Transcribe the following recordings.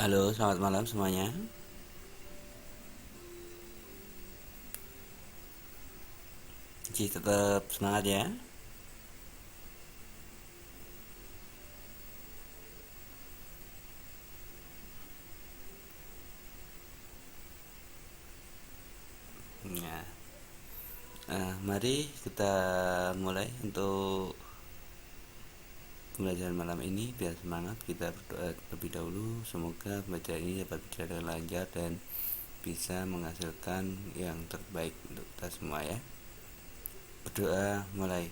Halo, selamat malam semuanya. Ci tetap semangat ya. Ya, mari kita mulai untuk pembelajaran malam ini. Biar semangat, kita berdoa terlebih dahulu. Semoga pembelajaran ini dapat berjalan dengan lancar dan bisa menghasilkan yang terbaik untuk kita semua ya. Berdoa mulai.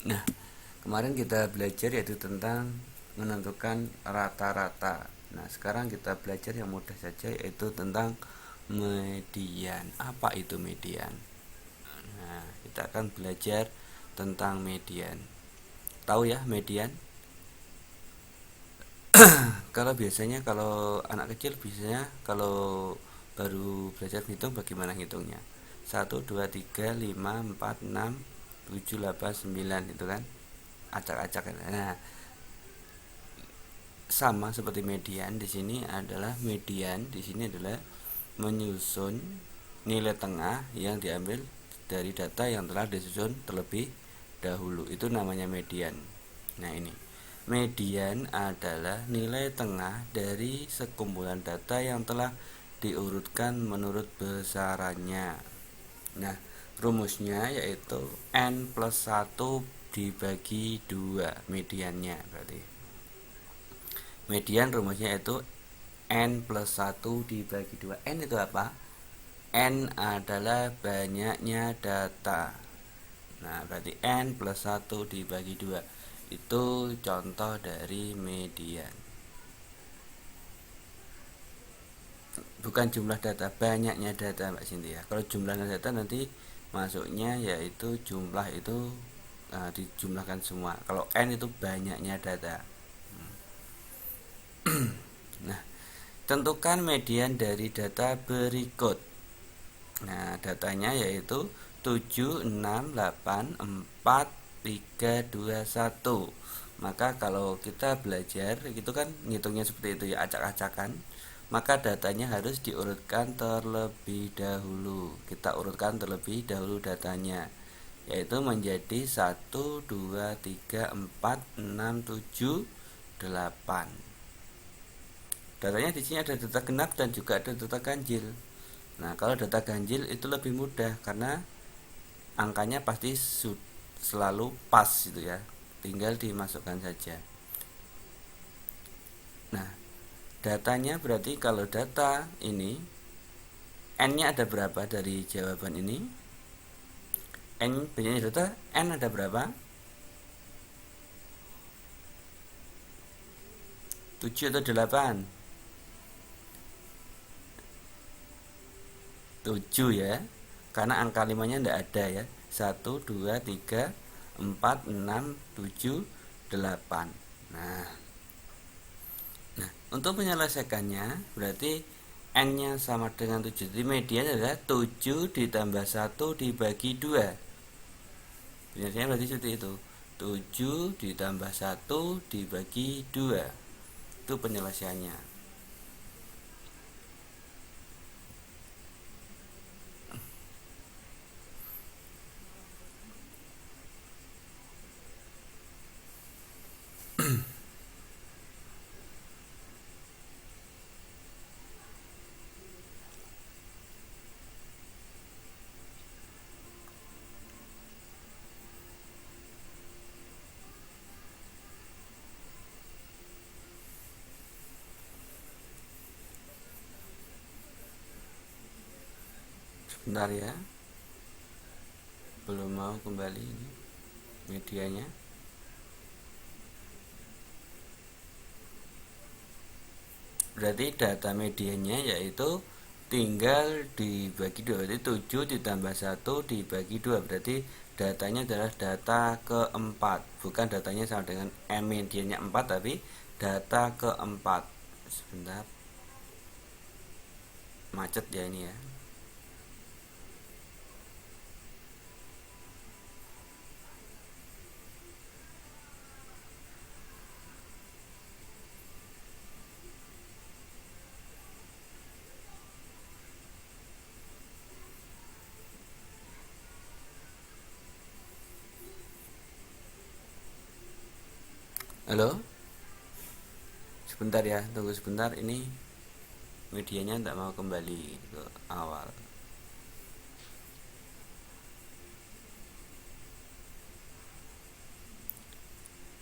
Nah, kemarin kita belajar yaitu tentang menentukan rata-rata. Nah, sekarang kita belajar yang mudah saja yaitu tentang median. Apa itu median? Nah, kita akan belajar tentang median. Tahu ya median? Kalau biasanya kalau anak kecil biasanya kalau baru belajar hitung bagaimana hitungnya? 1 2 3 5 4 6 7 8 9 itu kan? Acak-acak. Nah, sama seperti median. Di sini adalah median, di sini adalah menyusun nilai tengah yang diambil dari data yang telah disusun terlebih dahulu. Itu namanya median. Nah, ini median adalah nilai tengah dari sekumpulan data yang telah diurutkan menurut besarannya. Nah, rumusnya yaitu N plus 1 dibagi 2 mediannya. Berarti median rumusnya itu N plus 1 dibagi 2. N itu apa? N adalah banyaknya data. Nah, berarti N plus 1 dibagi 2. Itu contoh dari median. Bukan jumlah data, banyaknya data Mbak Cynthia. Kalau jumlahnya data nanti masuknya yaitu jumlah itu dijumlahkan semua. Kalau N itu banyaknya data. Nah, tentukan median dari data berikut. Nah, datanya yaitu 7, 6, 8, 4, 3, 2, 1. Maka kalau kita belajar itu kan ngitungnya seperti itu ya, acak-acakan. Maka datanya harus diurutkan terlebih dahulu. Kita urutkan terlebih dahulu datanya, yaitu menjadi 1, 2, 3, 4, 6, 7, 8. Datanya di sini ada data genap dan juga ada data ganjil. Nah, kalau data ganjil itu lebih mudah karena angkanya pasti selalu pas gitu ya. Tinggal dimasukkan saja. Nah, datanya berarti kalau data ini N-nya ada berapa dari jawaban ini? N banyaknya data, N ada berapa? 7 atau 8? 7 ya. Karena angka 5-nya tidak ada ya. 1, 2, 3, 4, 6, 7, 8. Nah, untuk menyelesaikannya berarti N-nya sama dengan 7. Jadi median adalah 7 ditambah 1 dibagi 2. Biasanya berarti seperti itu. 7 ditambah 1 dibagi 2. Itu penyelesaiannya. Sebentar ya, belum mau kembali ini medianya. Berarti data medianya yaitu tinggal dibagi 2. Berarti 7 ditambah 1 dibagi 2. Berarti datanya adalah data keempat. Bukan datanya sama dengan mediannya 4, tapi data keempat. Sebentar, macet ya ini ya. Halo, sebentar ya, tunggu sebentar. Ini medianya tidak mau kembali ke awal.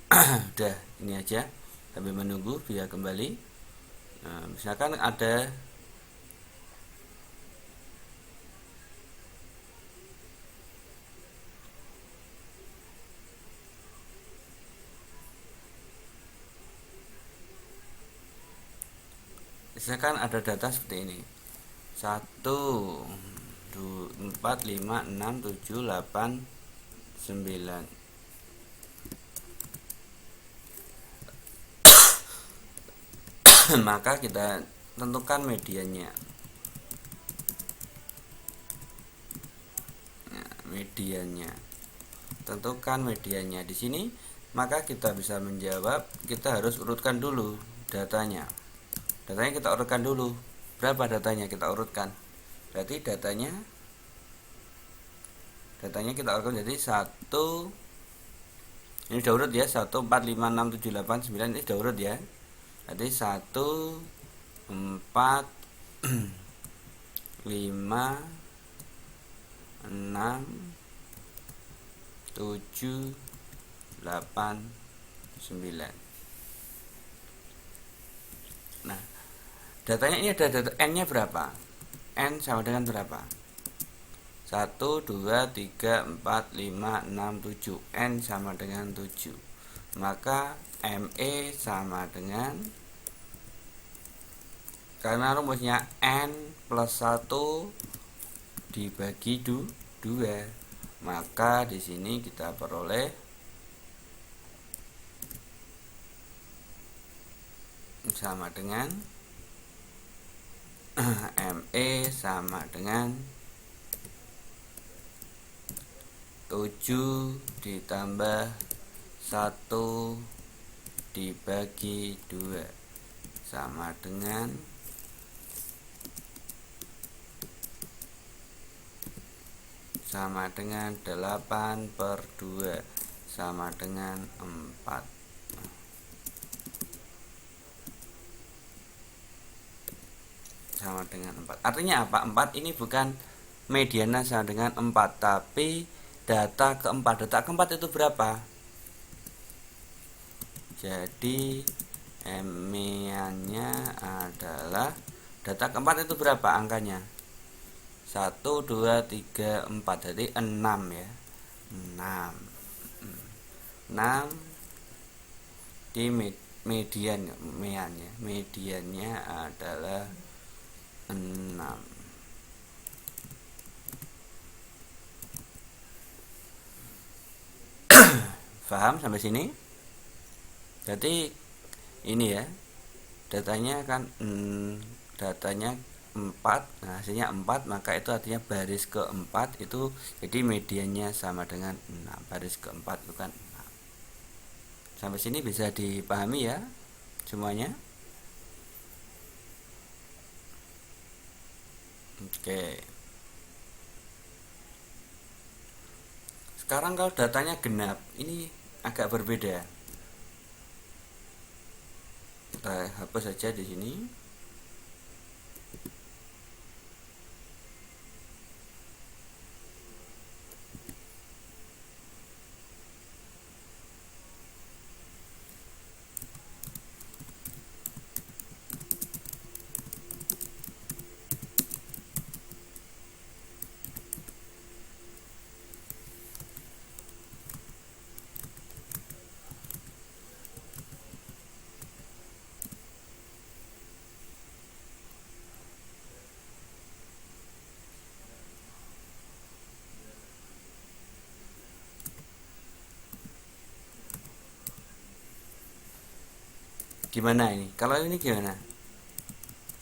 Udah, ini aja sambil menunggu biar kembali. Nah, misalkan ada data seperti ini. 1, 2, 4, 5, 6, 7, 8, 9. Maka kita tentukan mediannya. Nah, mediannya. Tentukan mediannya di sini. Maka kita bisa menjawab, kita harus urutkan dulu datanya. Datanya kita urutkan dulu. Berapa datanya kita urutkan? Berarti datanya kita urutkan jadi 1, ini udah urut ya, 1 4 5 6 7 8 9, ini udah urut ya. Jadi 1 4 5 6 7 8 9. Nah, datanya ini ada data n-nya berapa? N sama dengan berapa? 1 2 3 4 5 6 7. N sama dengan 7. Maka ME sama dengan, karena rumusnya N plus 1 dibagi 2, maka di sini kita peroleh sama dengan ME sama dengan 7 ditambah 1 dibagi 2 sama dengan 8/2 sama dengan 4. Sama dengan 4. Artinya apa? 4 ini bukan mediana sama dengan 4, tapi data keempat. Data keempat itu berapa? Jadi ME-nya adalah, data keempat itu berapa angkanya? 1 2 3 4, jadi 6 ya. 6 di mediannya adalah 6. Paham sampai sini? Jadi ini ya, datanya kan datanya 4, nah hasilnya 4, maka itu artinya baris keempat itu, jadi mediannya sama dengan 6. Baris keempat itu kan 6. Sampai sini bisa dipahami ya semuanya? Oke. Sekarang kalau datanya genap, ini agak berbeda. Kita hapus saja di sini. Gimana ini? Kalau ini gimana?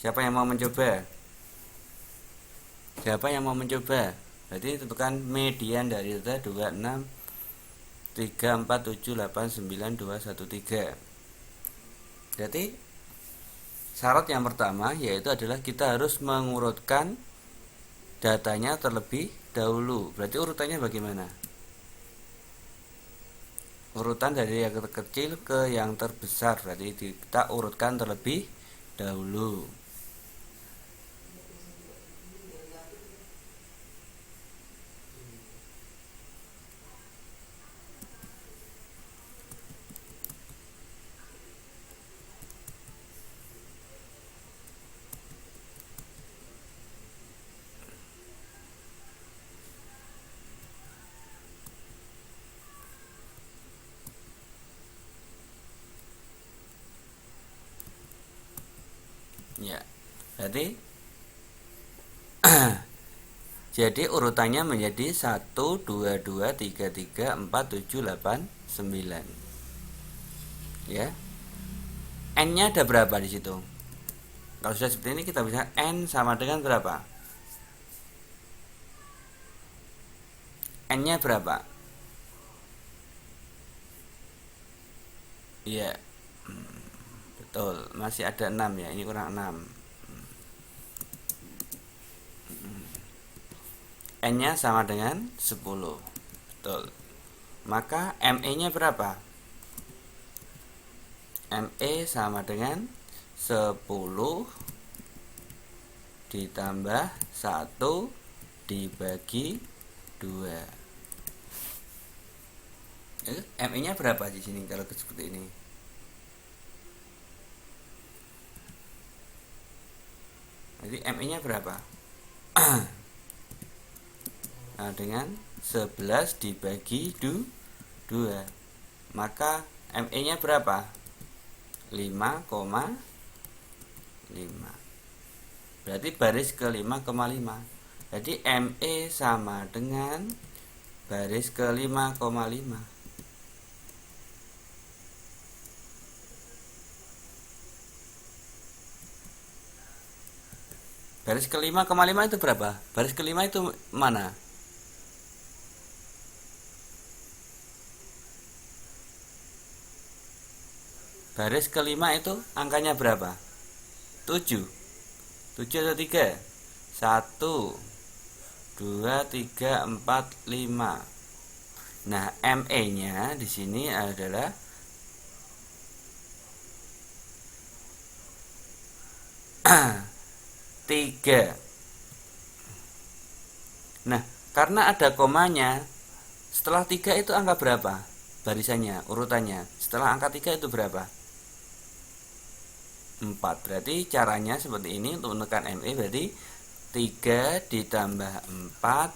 Siapa yang mau mencoba? Siapa yang mau mencoba? Berarti tentukan median dari data 26 3 4 7 8 9 2 1 3. Jadi syarat yang pertama yaitu adalah kita harus mengurutkan datanya terlebih dahulu. Berarti urutannya bagaimana? Urutan dari yang terkecil ke yang terbesar, berarti kita urutkan terlebih dahulu. Ya, berarti jadi urutannya menjadi 1 2 2 3 3 4 7 8 9. Ya. N-nya ada berapa di situ? Kalau sudah seperti ini kita bisa N sama dengan berapa? N-nya berapa? Iya. Betul, masih ada 6 ya, ini kurang 6. N-nya sama dengan 10. Betul. Maka ME-nya berapa? ME sama dengan 10 ditambah 1 dibagi 2. ME-nya berapa di sini kalau seperti ini? Jadi ME-nya berapa? Nah, dengan 11 dibagi 2. Maka ME-nya berapa? 5,5. Berarti baris ke 5,5. Jadi ME sama dengan baris ke 5,5. Baris ke 5,5 itu berapa? Baris ke 5 itu mana? Baris kelima itu angkanya berapa? 7. 7 atau 3? 1, 2, 3, 4, 5. Nah, ME-nya di sini adalah 3. Nah, karena ada komanya, setelah 3 itu angka berapa? Barisannya, urutannya. Setelah angka 3 itu berapa? 4. Berarti caranya seperti ini untuk menekan ME, berarti 3 ditambah 4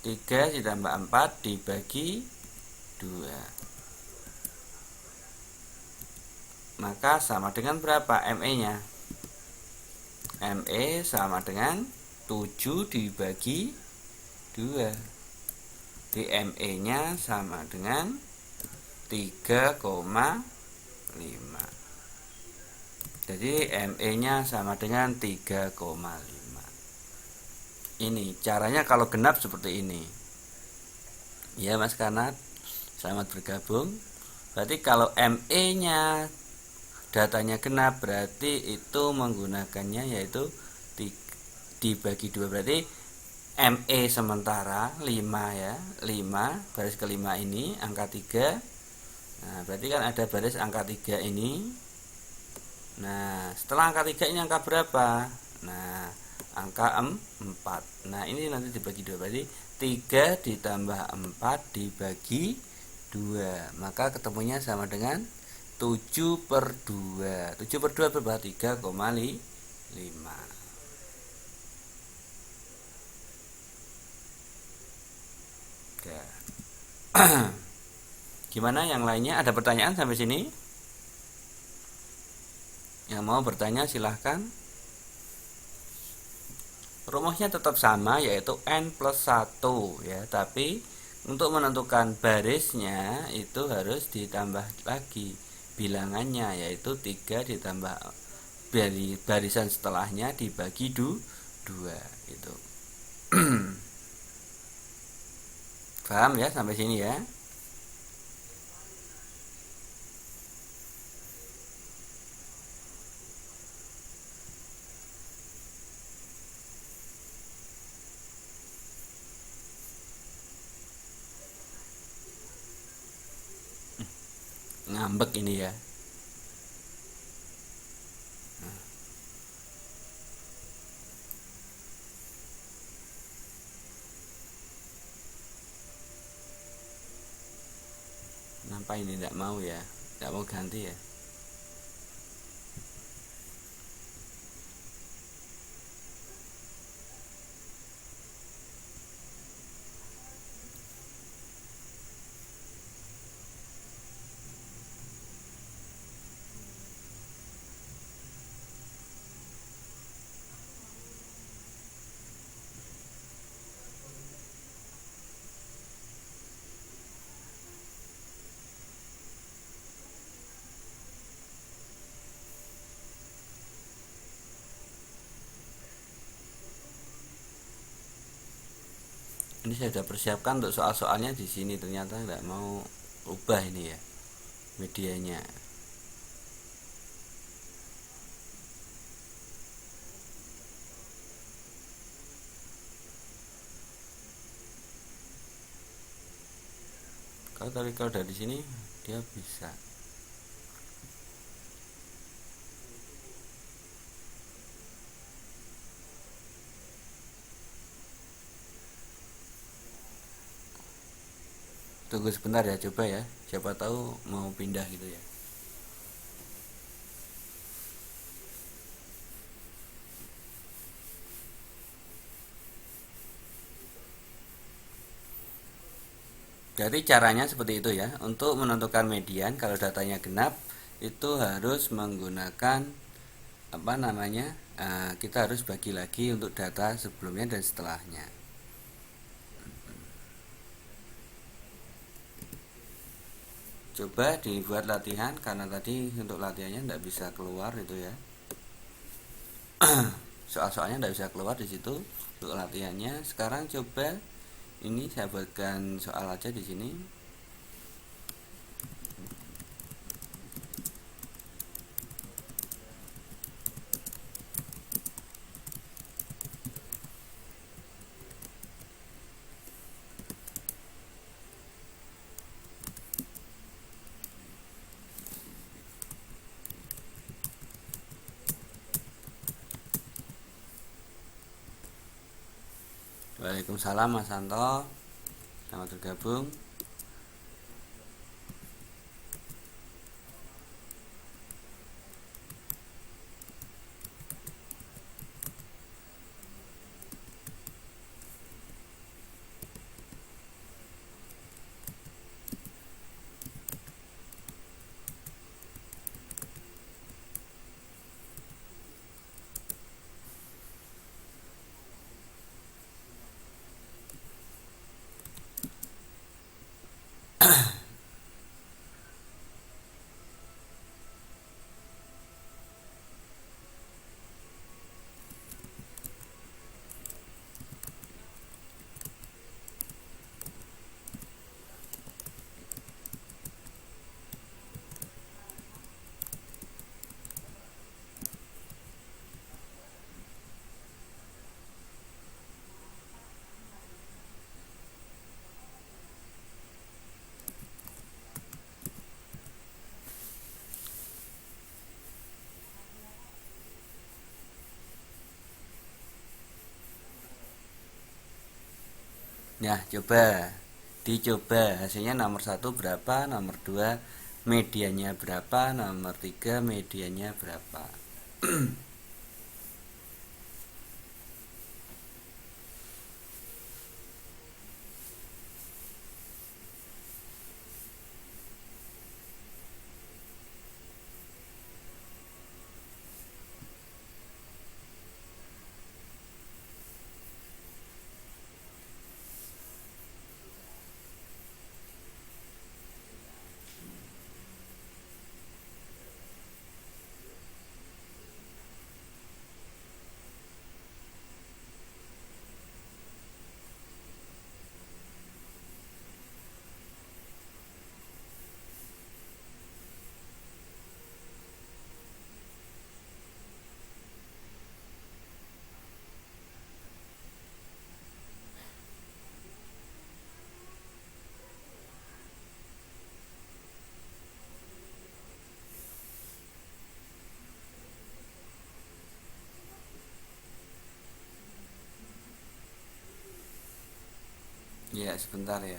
3 ditambah 4 dibagi 2. Maka sama dengan berapa ME-nya? ME sama dengan 7 dibagi 2. Di ME-nya sama dengan 3,5. Jadi ME-nya sama dengan 3,5. Ini caranya kalau genap seperti ini. Ya Mas Kanat, selamat bergabung. Berarti kalau ME-nya datanya genap, berarti itu menggunakannya yaitu dibagi 2. Berarti ME sementara 5 ya, 5 baris kelima ini angka 3. Nah, berarti kan ada baris angka 3 ini. Nah, setelah angka 3 ini angka berapa? Nah, angka 4. Nah, ini nanti dibagi 2, berarti 3 ditambah 4 dibagi 2. Maka ketemunya sama dengan 7/2. 7/2 berapa? 3,5. Gimana yang lainnya? Ada pertanyaan sampai sini? Yang mau bertanya silahkan. Rumusnya tetap sama, yaitu N plus 1 ya, tapi untuk menentukan barisnya itu harus ditambah lagi bilangannya, yaitu 3 ditambah barisan setelahnya dibagi 2 itu. Paham ya sampai sini ya? Ngambek ini ya. Kenapa ini tidak mau ya? Tidak mau ganti ya? Ini saya sudah persiapkan untuk soal-soalnya di sini, ternyata nggak mau ubah ini ya medianya. Kalau dari sini dia bisa. Tunggu sebentar ya, coba ya. Siapa tahu mau pindah gitu ya. Jadi caranya seperti itu ya. Untuk menentukan median kalau datanya genap itu harus menggunakan apa namanya? Kita harus bagi lagi untuk data sebelumnya dan setelahnya. Coba dibuat latihan karena tadi untuk latihannya tidak bisa keluar itu ya. Soal-soalnya tidak bisa keluar di situ untuk latihannya. Sekarang coba ini saya buatkan soal aja di sini. Waalaikumsalam Mas Santo, selamat bergabung. Nah, coba dicoba hasilnya nomor satu berapa, nomor dua medianya berapa, nomor tiga medianya berapa. Ya, sebentar ya.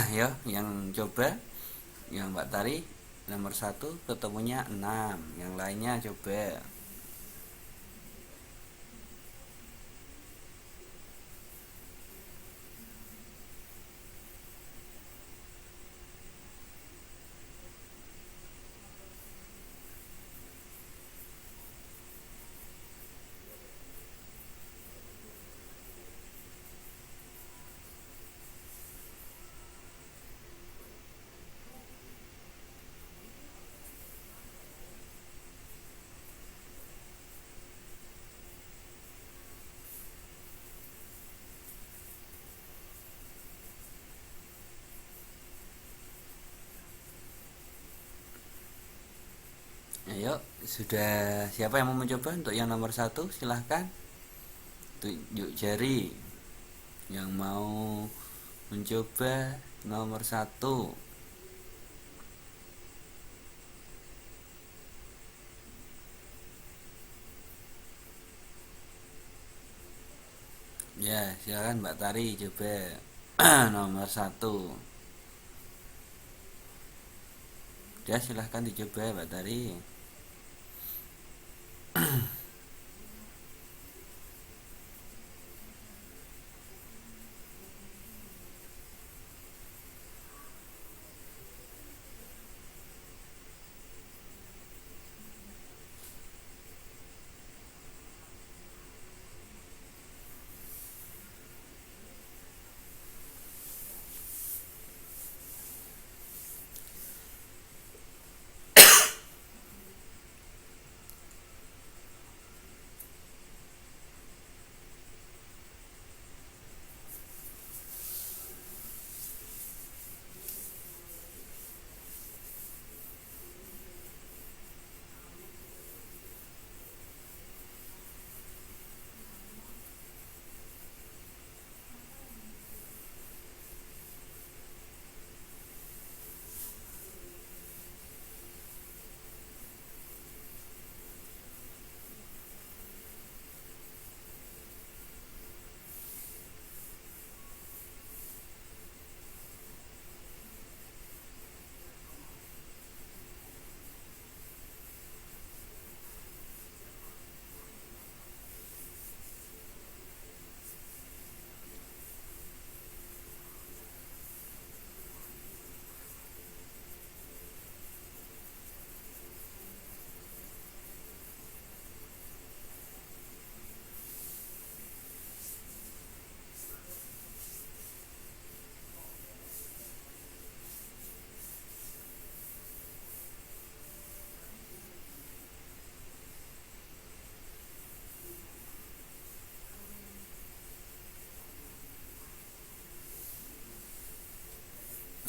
Ya, yang coba yang Mbak Tari nomor satu ketemunya 6, yang lainnya coba. Ayo, sudah siapa yang mau mencoba untuk yang nomor satu? Silahkan tunjuk jari yang mau mencoba nomor satu. Ya, silakan Mbak Tari coba nomor satu. Ya, silahkan dicoba Mbak Tari.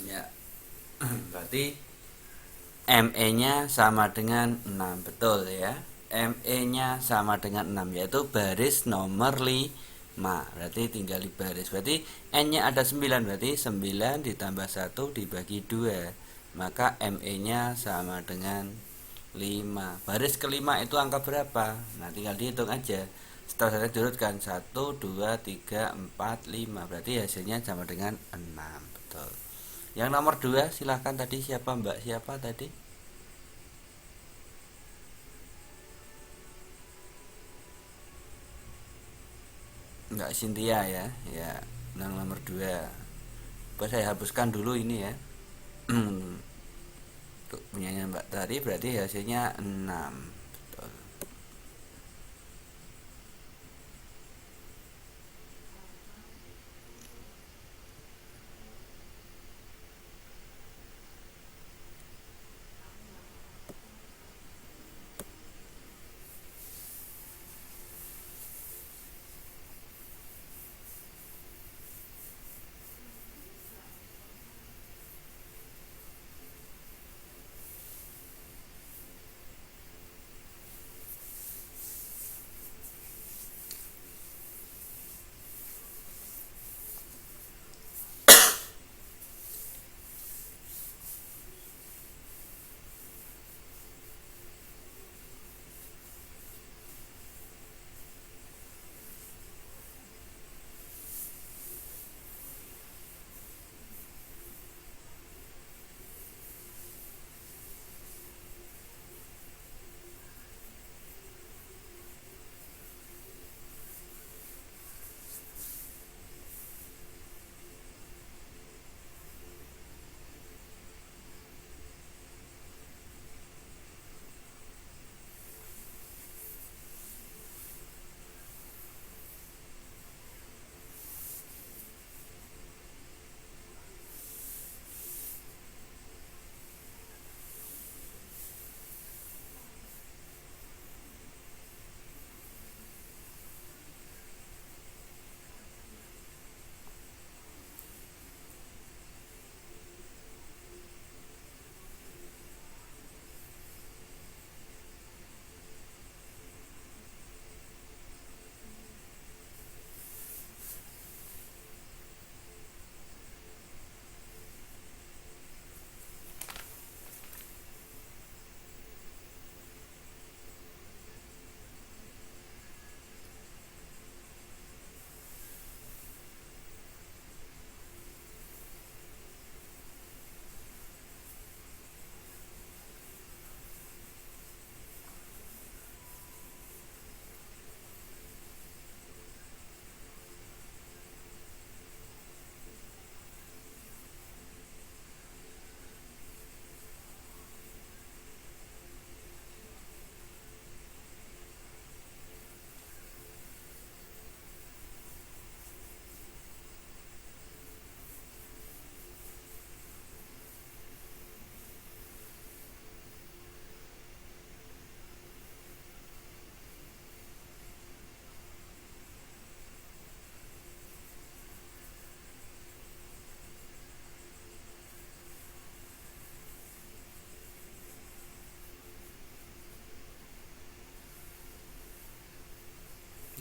Ya, berarti ME-nya sama dengan 6, betul ya. ME-nya sama dengan 6, yaitu baris nomor 5. Berarti tinggal di baris. Berarti N-nya ada 9, berarti 9 ditambah 1 dibagi 2. Maka ME-nya sama dengan 5. Baris kelima itu angka berapa? Nah, tinggal dihitung aja. Setelah saya diurutkan 1, 2, 3, 4, 5. Berarti hasilnya sama dengan 6. Betul. Yang nomor 2 silahkan tadi siapa Mbak siapa tadi? Enggak Cynthia ya. Ya, yang nomor 2. Coba saya hapuskan dulu ini ya. Untuk punyanya Mbak tadi berarti hasilnya 6. Betul.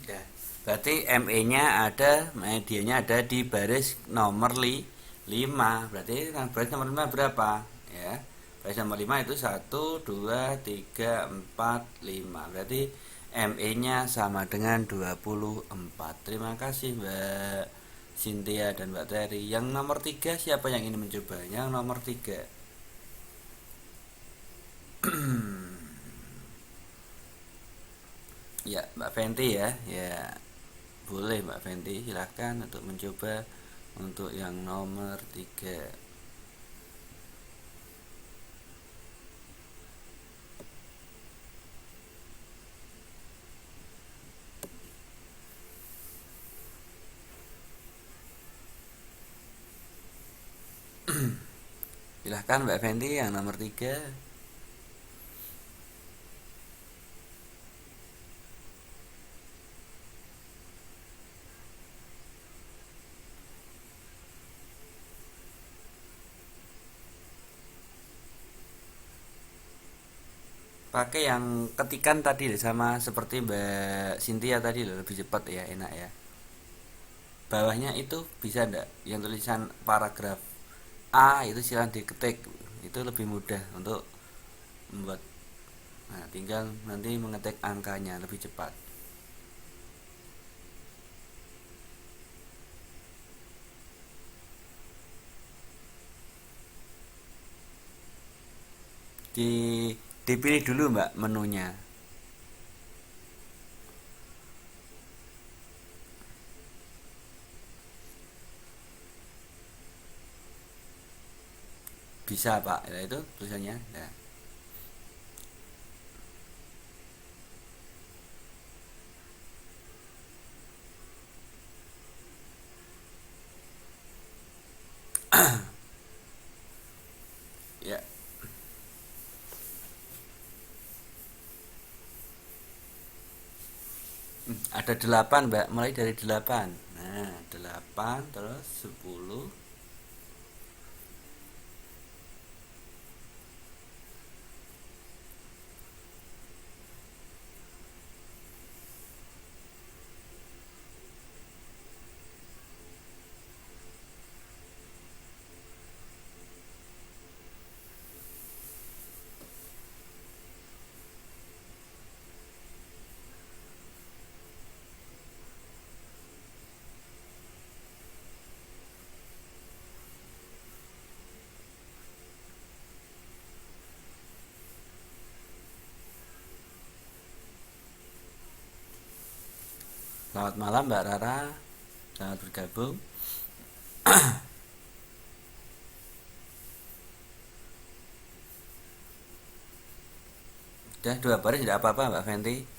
Ya. Berarti ME-nya ada, medianya ada di baris nomor 5. Berarti baris nomor 5 berapa? Ya. Baris nomor 5 itu 1, 2, 3, 4, 5. Berarti ME-nya sama dengan 24. Terima kasih Mbak Cynthia dan Mbak Terry. Yang nomor 3 siapa yang ingin mencoba? Yang nomor 3. Ya, Mbak Fenty ya. Ya, boleh Mbak Fenty, silahkan untuk mencoba untuk yang nomor 3. Silahkan Mbak Fenty yang nomor 3. Pakai yang ketikan tadi sama seperti Mbak Cynthia tadi loh, lebih cepat ya, enak ya. Bawahnya itu bisa ndak yang tulisan paragraf A itu silahkan diketik, itu lebih mudah untuk membuat. Nah, tinggal nanti mengetik angkanya lebih cepat. Di dipilih dulu Mbak menunya. Bisa Pak, ya, itu tulisannya. Ya. Ya, ada 8 Mbak, mulai dari 8. Nah, 8 terus 10. Selamat malam Mbak Rara, selamat bergabung. Udah 2 baris tidak apa-apa Mbak Fenty.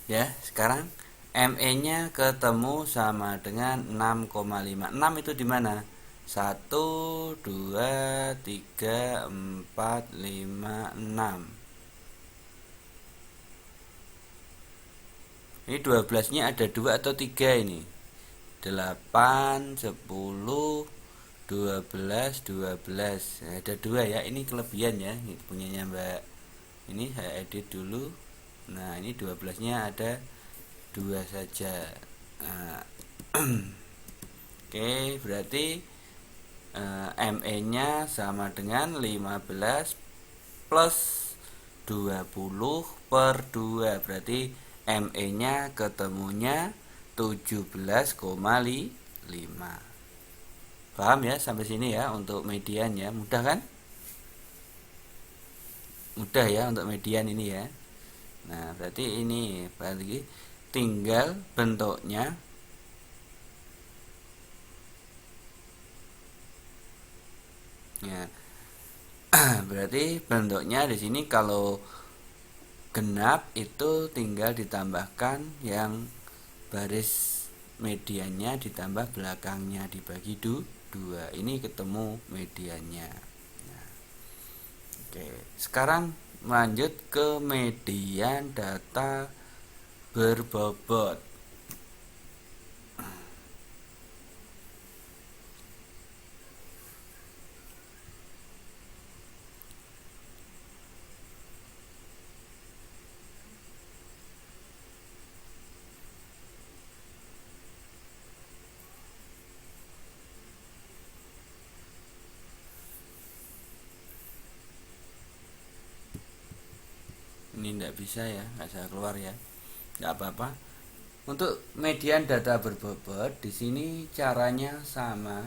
Ya, sekarang ME-nya ketemu sama dengan 6,5. 6 itu di mana? 1, 2, 3, 4, 5, 6. Ini 12-nya ada 2 atau 3 ini? 8, 10, 12, 12. Nah, ada 2 ya. Ini kelebihan ya. Ini punyanya Mbak. Ini saya edit dulu. Nah, ini 12-nya ada 2 saja. Nah, oke, berarti ME-nya sama dengan 15 plus 20 per 2. Berarti ME-nya ketemunya 17,5. Paham ya sampai sini ya untuk median ya. Mudah kan? Mudah ya untuk median ini ya. Nah, berarti ini berarti tinggal bentuknya. Ya. Berarti bentuknya di sini kalau genap itu tinggal ditambahkan yang baris mediannya ditambah belakangnya dibagi 2. Ini ketemu mediannya. Nah, oke, sekarang lanjut ke median data berbobot. Ini tidak bisa ya, nggak bisa keluar ya, nggak apa-apa. Untuk median data berbobot di sini caranya sama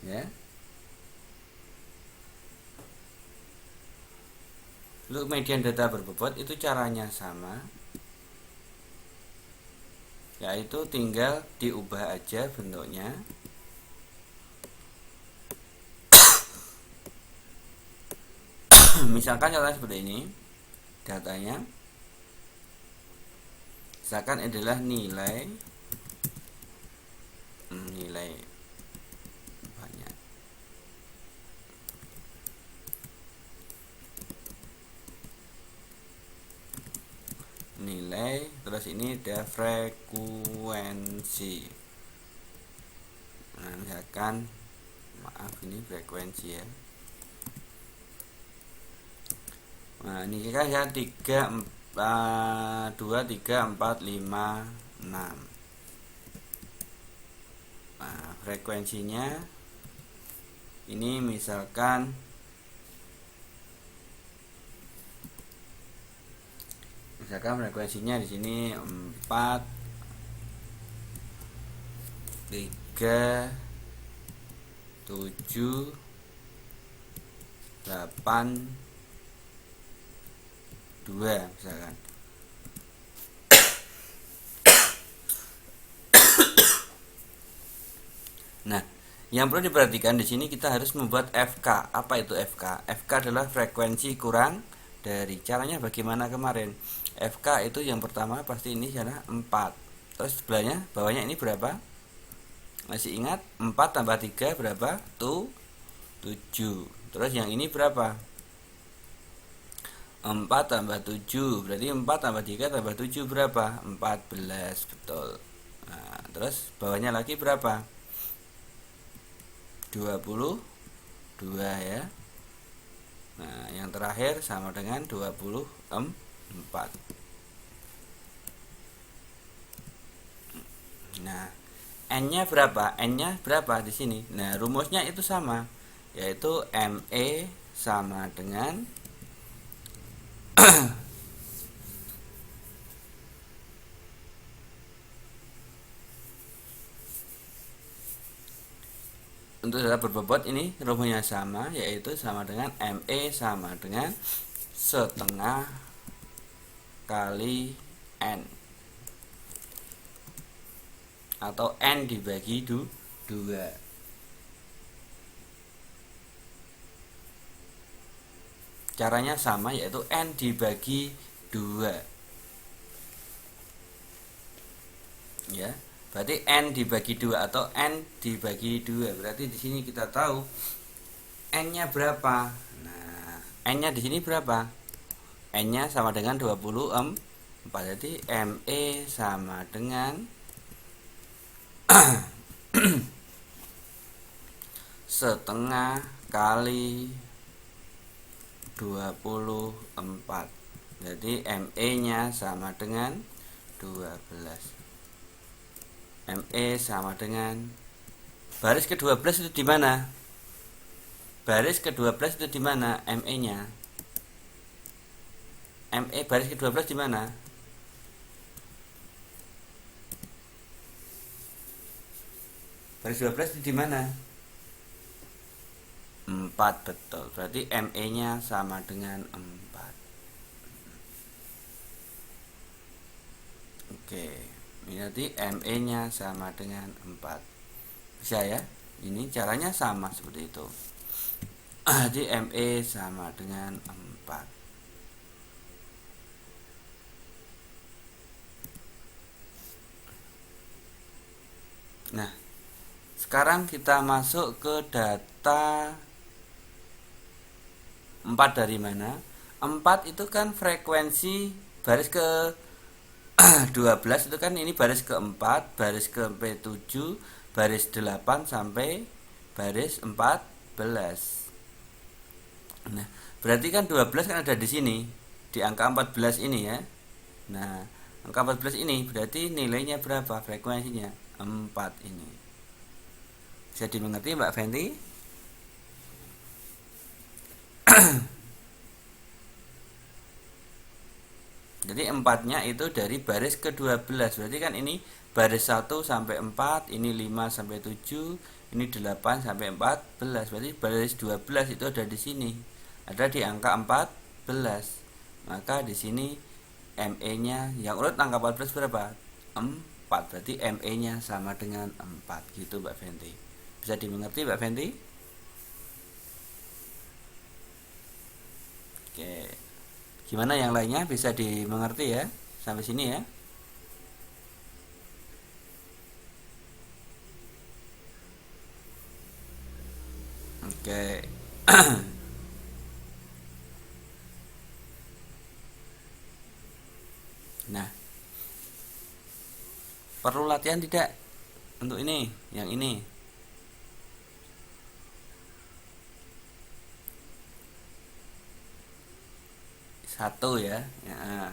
ya. Untuk median data berbobot itu caranya sama, yaitu tinggal diubah aja bentuknya. Misalkan contohnya seperti ini datanya, misalkan adalah nilai banyak, nilai terus ini ada frekuensi. Nah, misalkan maaf ini frekuensi ya. Nah, ini kita ya 3 2 3 4 5 6. Nah, frekuensinya ini misalkan frekuensinya di sini 4 3 7 8 2 misalkan. Nah, yang perlu diperhatikan di sini kita harus membuat FK. Apa itu FK? FK adalah frekuensi kurang dari. Caranya bagaimana kemarin? FK itu yang pertama pasti ini adalah 4. Terus sebelahnya bawahnya ini berapa? Masih ingat? 4 tambah 3 berapa? Tuh 7. Terus yang ini berapa? 4 tambah 7. Berarti 4 tambah 3 tambah 7 berapa? 14. Betul. Nah, terus bawahnya lagi berapa? 22 ya. Nah, yang terakhir sama dengan 24. Nah, N-nya berapa? N-nya berapa di sini? Nah, rumusnya itu sama, yaitu ME sama dengan untuk data berbobot ini rumusnya sama, yaitu sama dengan ME sama dengan setengah kali N atau N dibagi 2. Caranya sama, yaitu N dibagi 2 ya. Berarti N dibagi 2 atau N dibagi 2. Berarti di sini kita tahu N-nya berapa. Nah, N-nya di sini berapa? N-nya sama dengan 24. 4. Jadi ME sama dengan setengah kali 24. Jadi ME nya sama dengan 12. ME sama dengan baris ke-12 itu di mana? Baris ke-12 itu di mana ME nya? ME baris ke-12 di mana? Baris 12 itu di mana? 4, betul. Berarti ME nya sama dengan 4. Oke. Berarti ME nya sama dengan 4. Bisa ya? Ini caranya sama seperti itu. Jadi ME sama dengan 4. Nah, sekarang kita masuk ke data 4 dari mana? 4 itu kan frekuensi baris ke 12 itu kan, ini baris ke-4, baris ke-7, baris 8 sampai baris 14. Nah, berarti kan 12 kan ada di sini, di angka 14 ini ya. Nah, angka 14 ini berarti nilainya berapa? Frekuensinya 4 ini. Bisa dimengerti Mbak Fenty? Jadi 4-nya itu dari baris ke-12. Berarti kan ini baris 1 sampai 4, ini 5 sampai 7, ini 8 sampai 14. Berarti baris 12 itu ada di sini. Ada di angka 14. Maka di sini ME-nya yang urut angka 14 berapa? 4. Berarti ME-nya sama dengan 4 gitu Mbak Fenty. Bisa dimengerti Mbak Fenty? Oke. Gimana yang lainnya, bisa dimengerti ya? Sampai sini ya. Oke. Nah, perlu latihan tidak untuk ini, yang ini? Satu ya. Ya,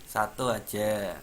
satu aja.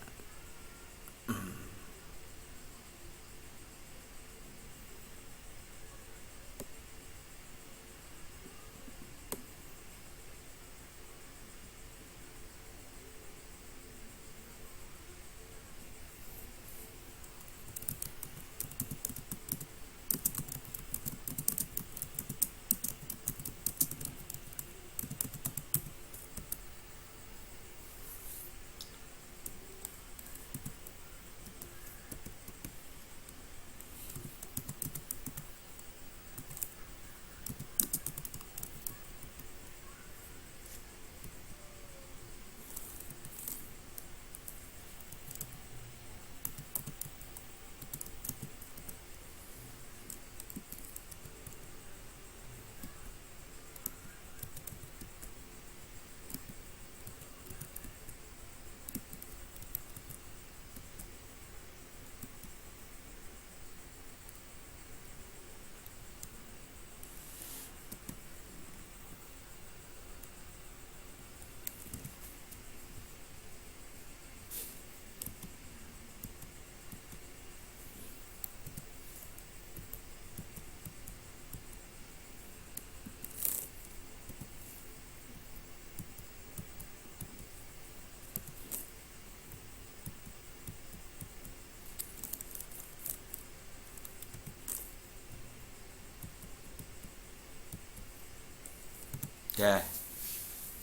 Ya,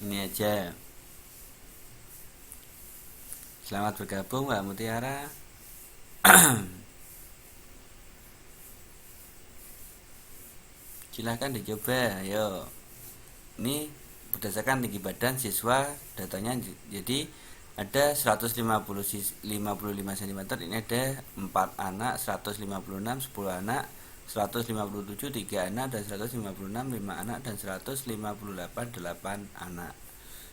ini aja. Selamat bergabung Mbak Mutiara. Silahkan dicoba, ayo. Ini berdasarkan tinggi badan siswa, datanya jadi ada 155 cm, ini ada 4 anak, 156 10 anak, 157 3 anak, dan 156 5 anak, dan 158 8 anak.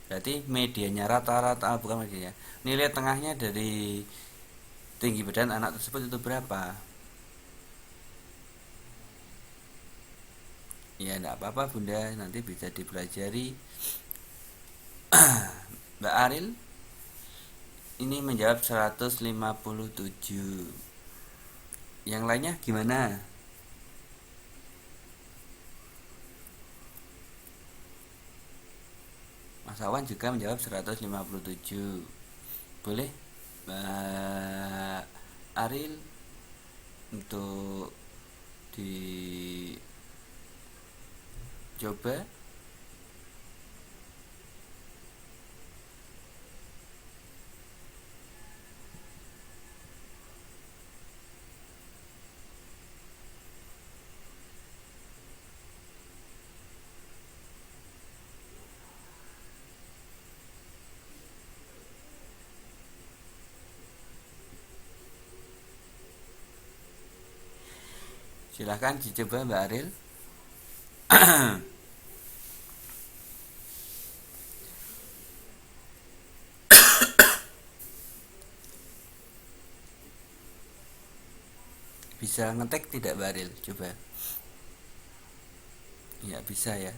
Berarti medianya rata-rata, bukan medianya, nilai tengahnya dari tinggi badan anak tersebut itu berapa? Ya enggak apa-apa Bunda, nanti bisa dipelajari. Mbak Aril ini menjawab 157. Yang lainnya gimana? Mas Awan juga menjawab 157. Boleh Mbak Aril untuk dicoba. Silahkan dicoba Mbak Aril. Bisa ngetek tidak Mbak Aril? Coba. Ya bisa ya.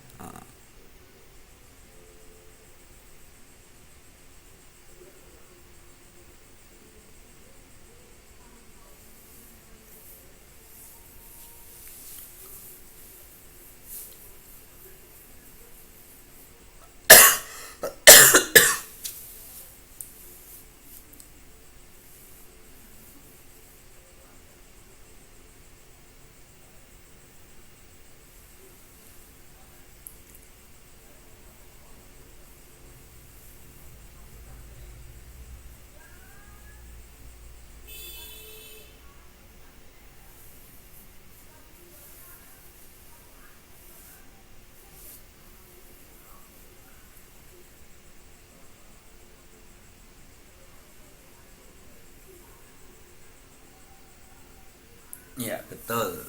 Ya betul.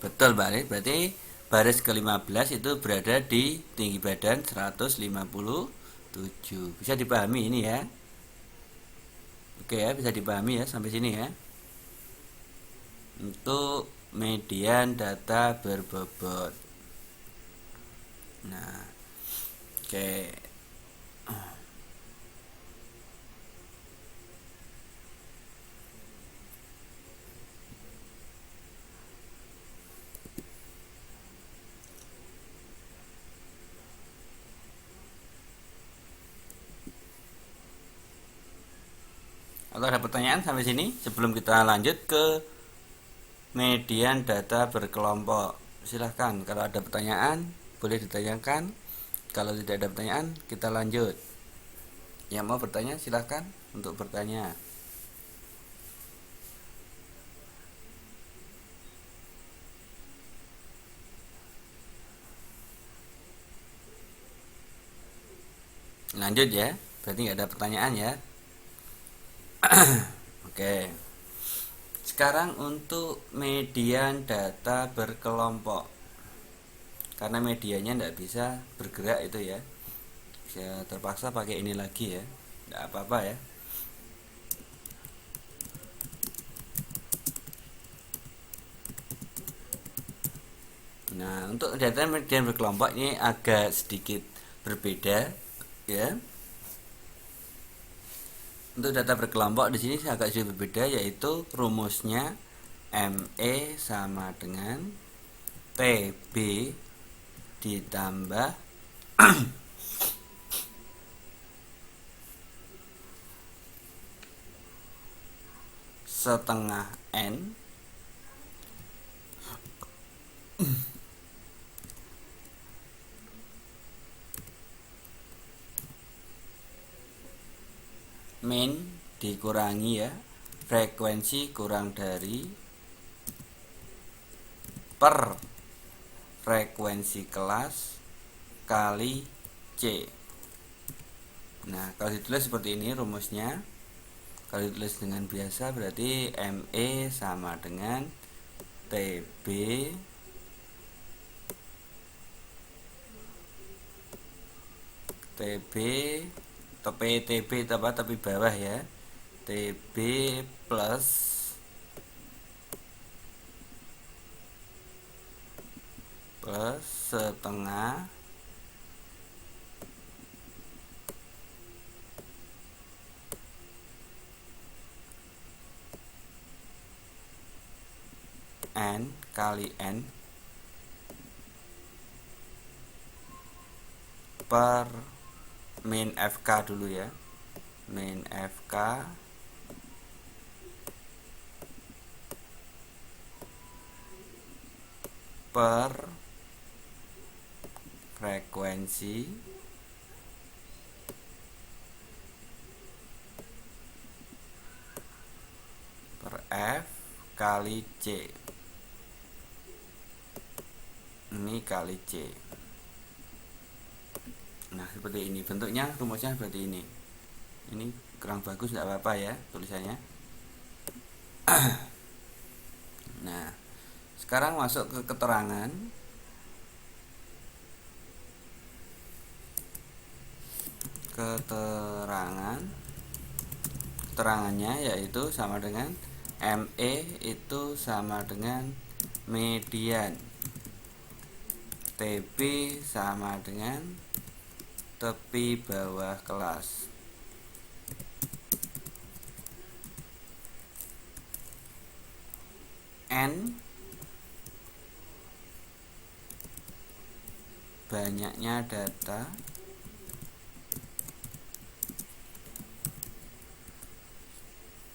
Betul Mbak Aril. Berarti baris ke-15 itu berada di tinggi badan 157. Bisa dipahami ini ya? Oke ya, bisa dipahami ya sampai sini ya. Untuk median data berbobot. Nah, oke. Atau ada pertanyaan sampai sini sebelum kita lanjut ke median data berkelompok? Silahkan, kalau ada pertanyaan boleh ditanyakan. Kalau tidak ada pertanyaan, kita lanjut. Yang mau bertanya silahkan untuk bertanya. Lanjut ya, berarti nggak ada pertanyaan ya. Oke. Sekarang untuk median data berkelompok. Karena medianya tidak bisa bergerak itu ya. Saya terpaksa pakai ini lagi ya. Tidak apa-apa ya. Nah, untuk data median berkelompok ini agak sedikit berbeda ya. Untuk data berkelompok di sini agak sedikit berbeda, yaitu rumusnya ME sama dengan TB ditambah setengah N min dikurangi ya frekuensi kurang dari per frekuensi kelas kali C. Nah, kalau ditulis seperti ini rumusnya. Kalau ditulis dengan biasa berarti ME sama dengan TB PB TB tepi bawah ya, TB plus setengah N kali N per min FK dulu ya, min FK per frekuensi per F kali C. Ini kali C. Nah seperti ini bentuknya, rumusnya seperti ini. Ini kurang bagus, tidak apa-apa ya tulisannya. Nah sekarang masuk ke keterangan. Keterangannya yaitu sama dengan ME itu sama dengan median, TB sama dengan tepi bawah kelas, N banyaknya data,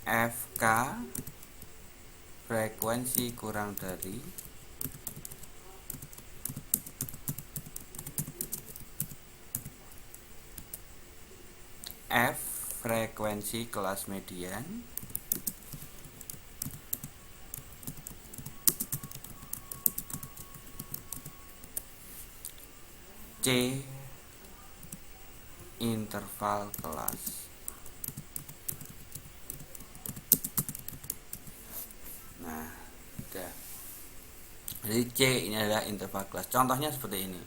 FK frekuensi kurang dari, F frekuensi kelas median, C interval kelas. Nah, udah. Jadi C ini adalah interval kelas. Contohnya seperti ini.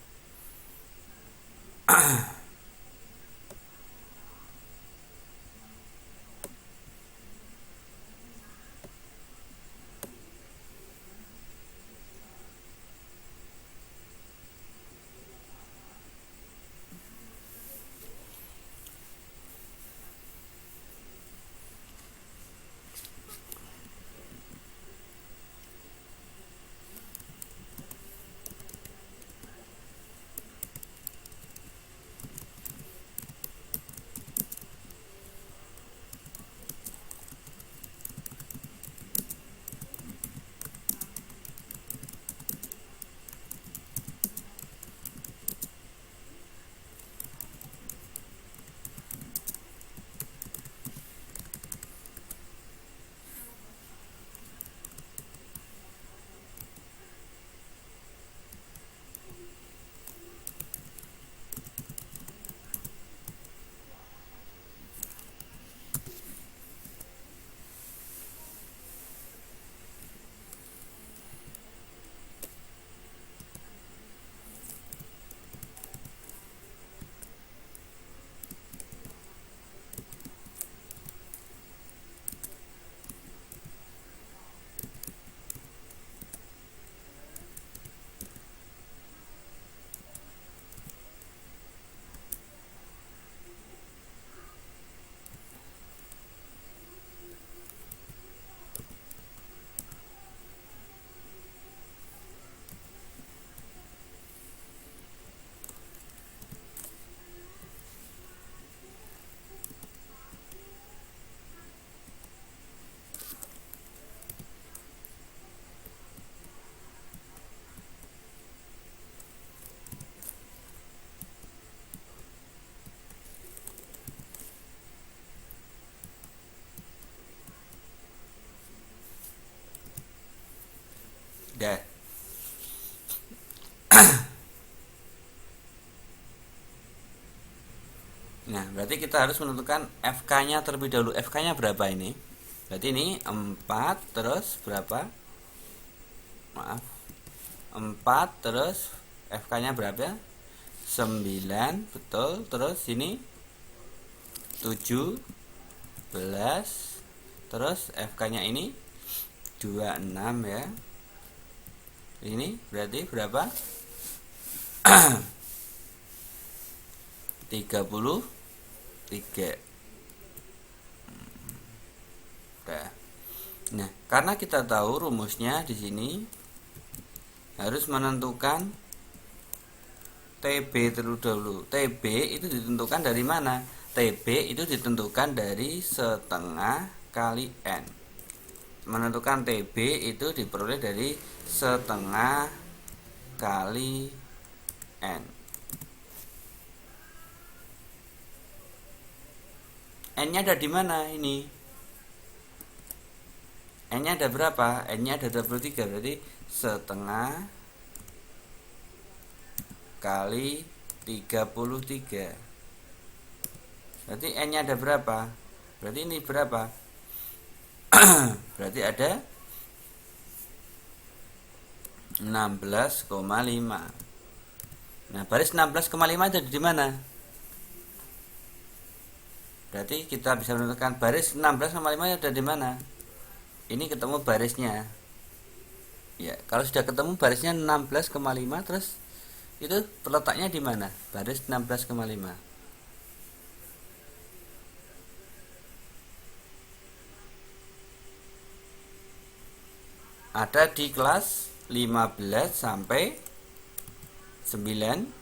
Dah. Nah, berarti kita harus menentukan FK-nya terlebih dahulu. FK-nya berapa ini? Berarti ini 4 terus berapa? Maaf. 4 terus FK-nya berapa? 9, betul. Terus sini 17, terus FK-nya ini 26 ya. Ini berarti berapa? 33. Nah, karena kita tahu rumusnya di sini harus menentukan TB terlebih dahulu. TB itu ditentukan dari mana? TB itu ditentukan dari setengah kali N. Menentukan TB itu diperoleh dari setengah kali N. N-nya ada di mana ini? N-nya ada berapa? N-nya ada 23, berarti setengah kali 33. Berarti N-nya ada berapa? Berarti ini berapa? Berarti ada 16,5. Nah, baris 16,5 ada di mana? Berarti kita bisa menentukan baris 16,5 ada di mana? Ini ketemu barisnya. Ya, kalau sudah ketemu barisnya 16,5, terus itu letaknya di mana? Baris 16,5. Ada di kelas 15 sampai 19.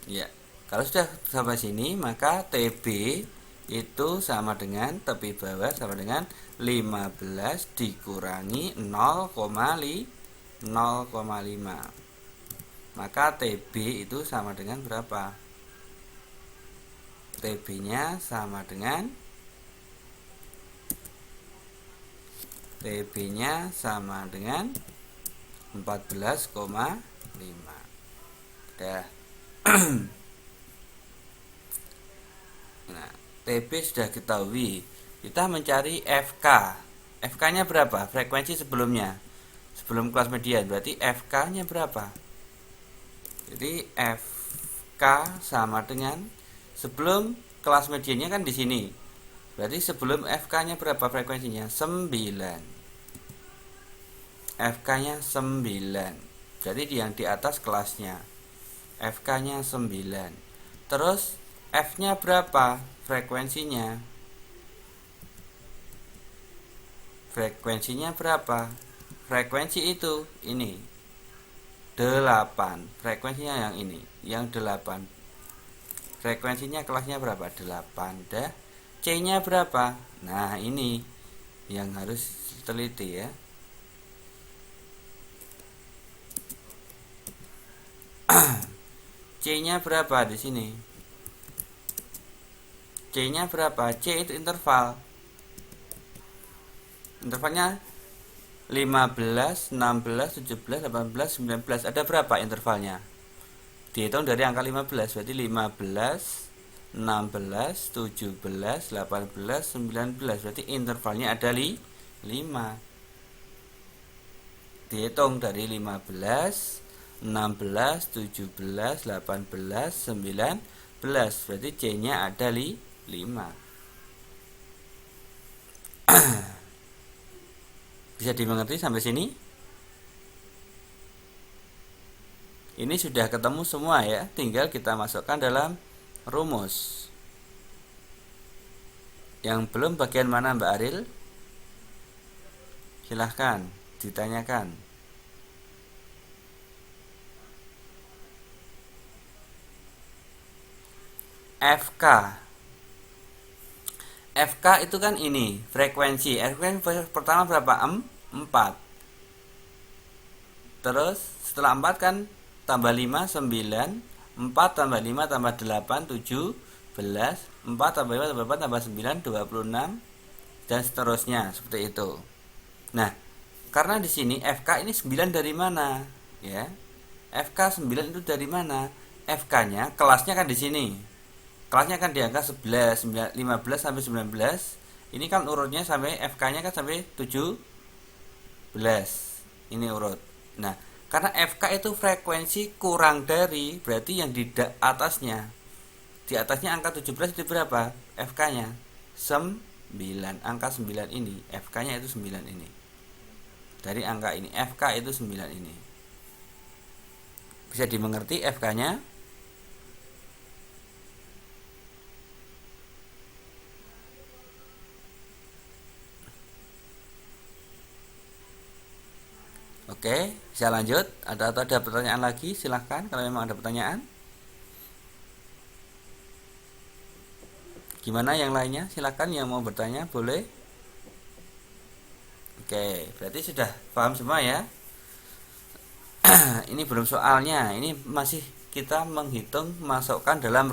Ya, kalau sudah sampai sini maka TB itu sama dengan tepi bawah sama dengan 15 dikurangi 0,5. Maka TB itu sama dengan berapa? TB-nya sama dengan 14,5. Udah. Nah, TB sudah ketahui. Kita mencari FK. FK-nya berapa? Frekuensi sebelumnya. Sebelum kelas median, berarti FK-nya berapa? Jadi FK sama dengan sebelum kelas mediannya kan di sini. Berarti sebelum FK-nya berapa frekuensinya? 9. FK-nya 9. Jadi yang di atas kelasnya. FK-nya 9. Terus F-nya berapa frekuensinya? Frekuensinya berapa? Frekuensi itu ini 8. Frekuensinya yang ini, yang 8. Frekuensinya kelasnya berapa? 8. Dah. C-nya berapa? Nah, ini yang harus teliti ya. C-nya berapa di sini? C-nya berapa? C itu interval. Intervalnya 15, 16, 17, 18, 19. Ada berapa intervalnya? Dihitung dari angka 15, berarti 15, 16, 17, 18, 19. Berarti intervalnya ada 5. Dihitung dari 15, 16, 17, 18, 19. Berarti C-nya ada 5. Bisa dimengerti sampai sini? Ini sudah ketemu semua ya, tinggal kita masukkan dalam rumus. Yang belum bagian mana Mbak Aril? Silahkan ditanyakan. FK. FK itu kan ini frekuensi. Frekuensi pertama berapa? 4. Terus setelah 4 kan tambah 5, 9. 4 tambah 5 tambah 8, 17. 4 tambah 5 tambah 4 tambah 9, 26. Dan seterusnya seperti itu. Nah, karena di sini FK ini 9 dari mana? Ya. FK 9 itu dari mana? FK-nya kelasnya kan di sini. Kelasnya kan di angka 11, 15 sampai 19. Ini kan urutnya sampai FK-nya kan sampai 17. Ini urut. Nah, karena FK itu frekuensi kurang dari, berarti yang di atasnya. Di atasnya angka 17 itu berapa? FK-nya 9. Angka 9 ini, FK-nya itu 9 ini. Dari angka ini, FK itu 9 ini. Bisa dimengerti FK-nya? Oke, bisa lanjut. Atau ada pertanyaan lagi? Silahkan kalau memang ada pertanyaan. Gimana yang lainnya? Silahkan yang mau bertanya boleh. Oke, berarti sudah paham semua ya. Ini belum soalnya. Ini masih kita menghitung masukkan dalam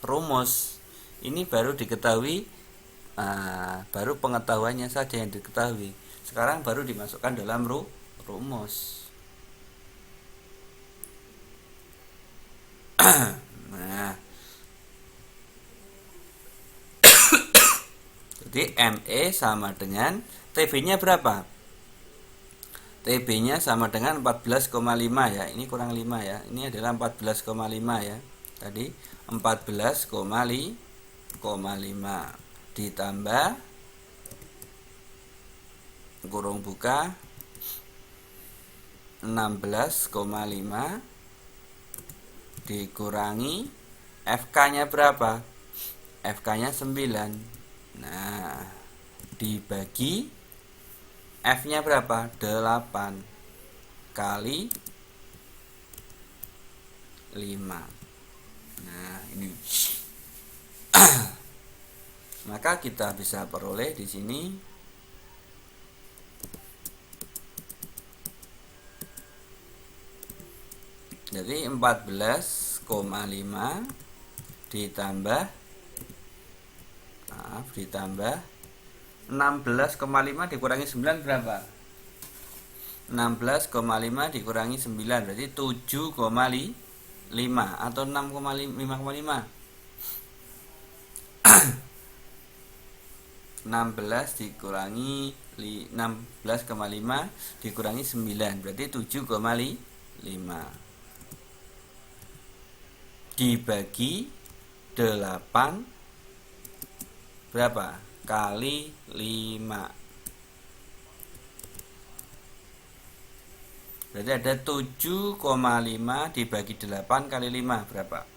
rumus. Ini baru diketahui, baru pengetahuannya saja yang diketahui. Sekarang baru dimasukkan dalam rumus. Nah, jadi ME sama dengan TB-nya berapa? TB-nya sama dengan 14,5 ya. Ini kurang 5 ya. Ini adalah 14,5 ya. Tadi 14,5 ditambah kurung buka 16,5 dikurangi FK-nya berapa? FK-nya 9. Nah, dibagi F-nya berapa? 8 kali 5. Nah, ini. Maka kita bisa peroleh di sini jadi 14,5 ditambah 16,5 dikurangi 9 berapa? 16,5 dikurangi 9 berarti 7,5 atau 6,5. 16 dikurangi 16,5 dikurangi 9 berarti 7,5 dibagi 8 berapa? Kali 5. Berarti ada 7,5 dibagi 8 kali 5 berapa?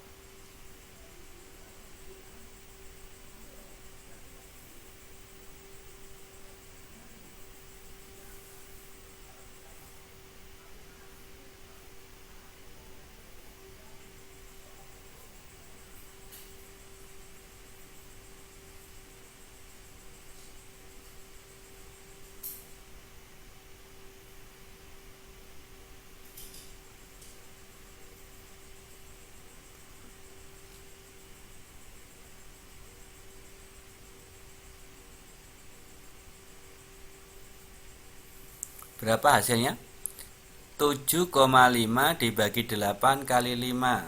Berapa hasilnya? 7,5 dibagi 8 kali 5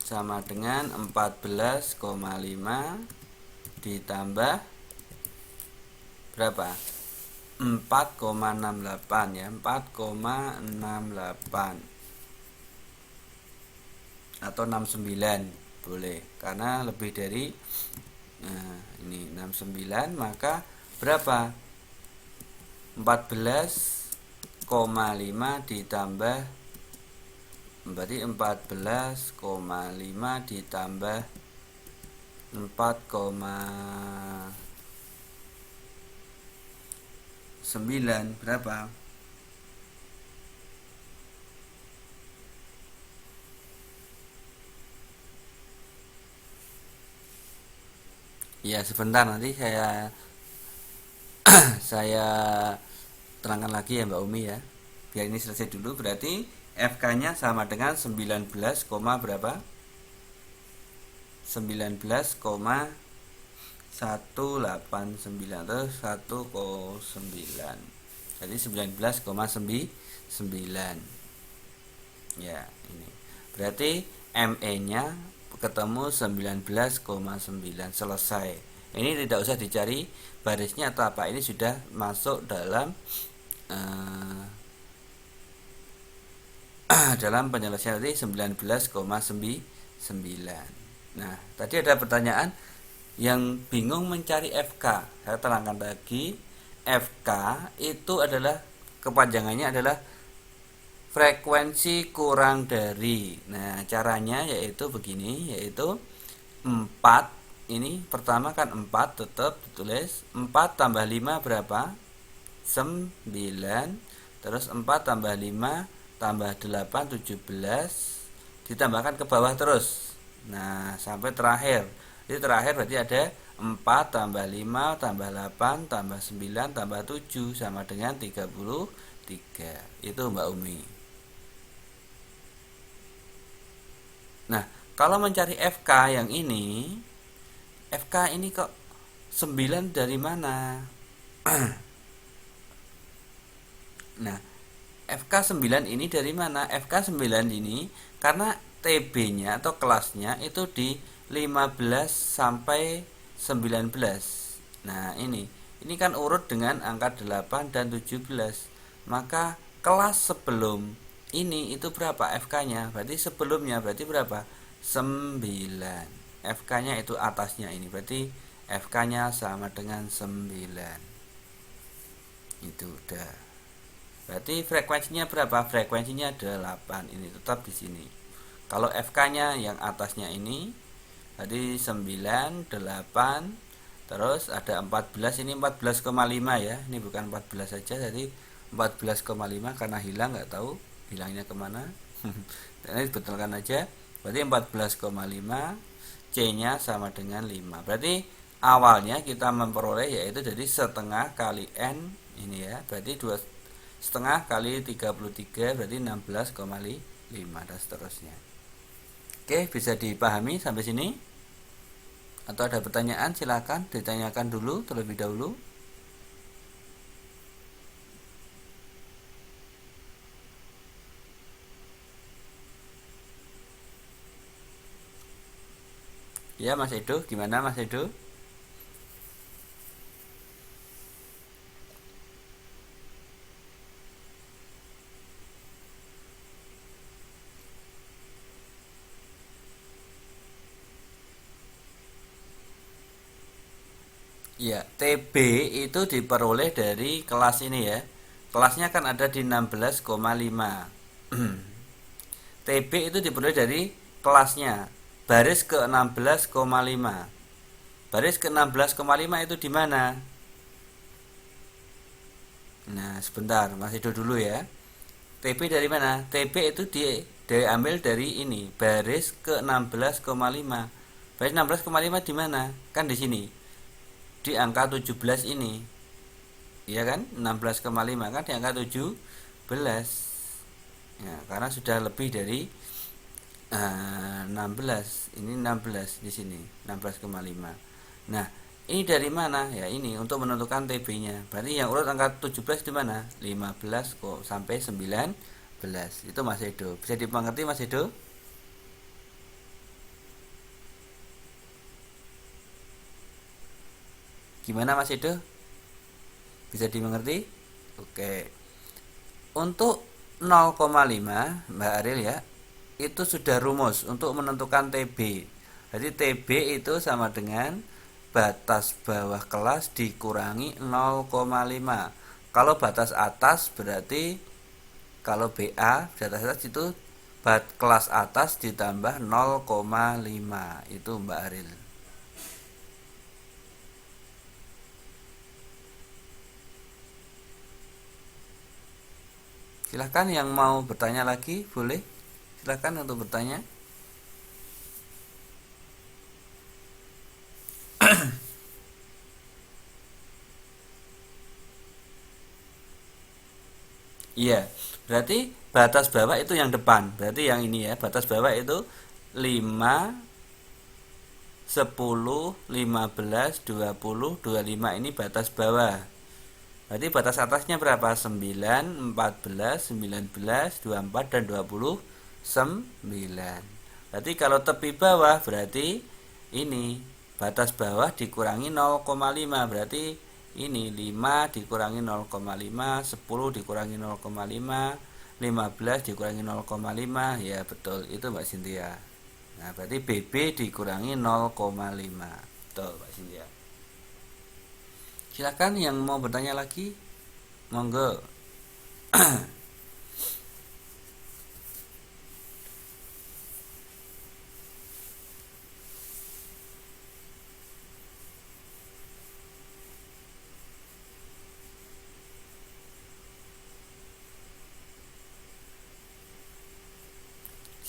sama dengan 14,5 ditambah berapa? 4,68 ya, 4,68 atau 69 boleh karena lebih dari ini 69 maka berapa? 14,5 ditambah berarti 14,5 ditambah 4,9 berapa? Ya sebentar nanti saya terangkan lagi ya Mbak Umi ya. Biar ini selesai dulu berarti FK-nya sama dengan 19, berapa? 19,189 atau 1,9. Jadi 19,9. Ya, ini. Berarti ME-nya ketemu 19,9 selesai. Ini tidak usah dicari barisnya atau apa, ini sudah masuk dalam dalam penyelesaian tadi 19,9. Nah, tadi ada pertanyaan yang bingung mencari FK. Saya terangkan lagi, FK itu adalah kepanjangannya adalah frekuensi kurang dari. Nah, caranya yaitu begini, yaitu 4. Ini pertama kan 4, tetap ditulis 4 tambah 5 berapa? 9. Terus 4 tambah 5 tambah 8 17, ditambahkan ke bawah terus. Nah, sampai terakhir. Jadi terakhir berarti ada 4 tambah 5 tambah 8 tambah 9 tambah 7 sama dengan 33. Itu Mbak Umi. Nah, kalau mencari FK yang ini, FK ini kok 9 dari mana? Nah, FK 9 ini dari mana? FK 9 ini karena TB-nya atau kelasnya itu di 15 sampai 19. Nah, ini kan urut dengan angka 8 dan 17. Maka kelas sebelum ini itu berapa FK-nya? Berarti sebelumnya berarti berapa? 9. FK-nya itu atasnya ini. Berarti FK-nya sama dengan 9. Itu udah. Berarti frekuensinya berapa? Frekuensinya 8. Ini tetap di sini. Kalau FK-nya yang atasnya ini tadi 9, 8, terus ada 14, ini 14,5 ya. Ini bukan 14 saja, jadi 14,5 karena hilang, nggak tahu hilangnya kemana. Ini betulkan aja. Berarti 14,5, C-nya sama dengan 5. Berarti awalnya kita memperoleh yaitu jadi setengah kali N ini ya. Berarti 2,5 kali 33 berarti 16,5 dan seterusnya. Oke, bisa dipahami sampai sini? Atau ada pertanyaan, silakan ditanyakan dulu terlebih dahulu. Ya, Mas Edo, gimana Mas Edo? Ya, TB itu diperoleh dari kelas ini ya. Kelasnya kan ada di 16,5. TB itu diperoleh dari kelasnya. Baris ke 16,5. Baris ke 16,5 itu di mana? Nah, sebentar, Mas Edo dulu ya. TB dari mana? TB itu diambil dari ini, baris ke 16,5. Baris 16,5 di mana? Kan di sini. Di angka 17 ini. Iya kan? 16,5 kan di angka 17. Ya, karena sudah lebih dari 16. Ini 16 di sini, 16,5. Nah, ini dari mana? Ya ini untuk menentukan TB-nya. Berarti yang urut angka 17 di mana? 15 kok sampai 19. Itu Mas Edo. Bisa dimengerti Mas Edo? Gimana Mas Edo? Bisa dimengerti? Oke. Untuk 0,5 Mbak Aril ya, itu sudah rumus untuk menentukan TB. Jadi TB itu sama dengan batas bawah kelas dikurangi 0,5. Kalau batas atas berarti kalau BA batas atas itu kelas atas ditambah 0,5. Itu Mbak Aril. Silahkan yang mau bertanya lagi, boleh. Silahkan untuk bertanya. Iya, berarti batas bawah itu yang depan. Berarti yang ini ya, batas bawah itu 5, 10, 15, 20, 25 ini batas bawah. Berarti batas atasnya berapa? 9, 14, 19, 24 dan 29. Berarti kalau tepi bawah berarti ini batas bawah dikurangi 0,5, berarti ini 5 dikurangi 0,5, 10 dikurangi 0,5, 15 dikurangi 0,5. Ya betul, itu Mbak Cynthia. Nah berarti BB dikurangi 0,5. Betul Mbak Cynthia. Silakan yang mau bertanya lagi, monggo.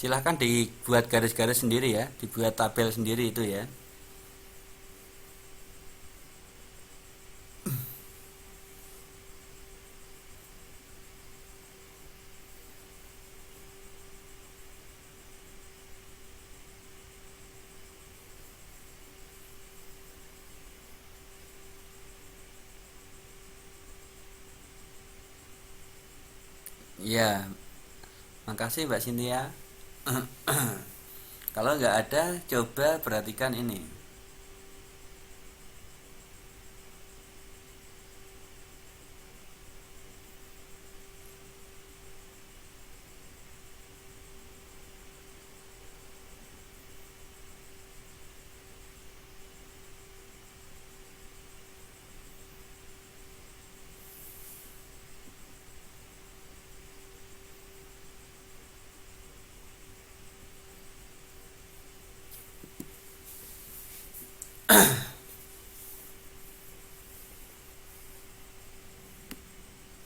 Silahkan dibuat garis-garis sendiri ya, dibuat tabel sendiri itu ya. Ya, makasih Mbak Cynthia. Kalau nggak ada, coba perhatikan ini.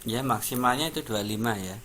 Ya, maksimalnya itu 25 ya.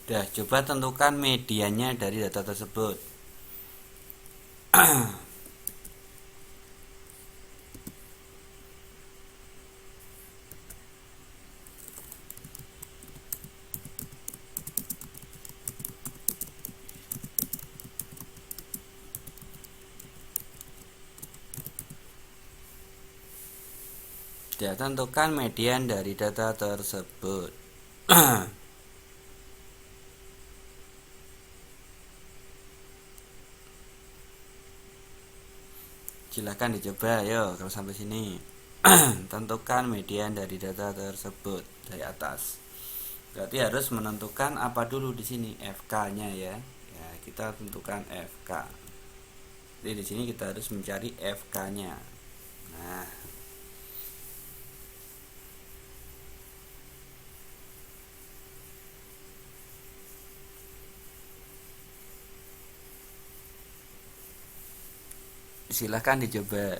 Dah, coba tentukan mediannya dari data tersebut. Dah, tentukan median dari data tersebut. Silahkan dicoba, yo kalau sampai sini. Tentukan median dari data tersebut dari atas. Berarti harus menentukan apa dulu di sini, FK-nya ya. Ya, kita tentukan FK. Jadi di sini kita harus mencari FK-nya. Nah, silahkan dicoba.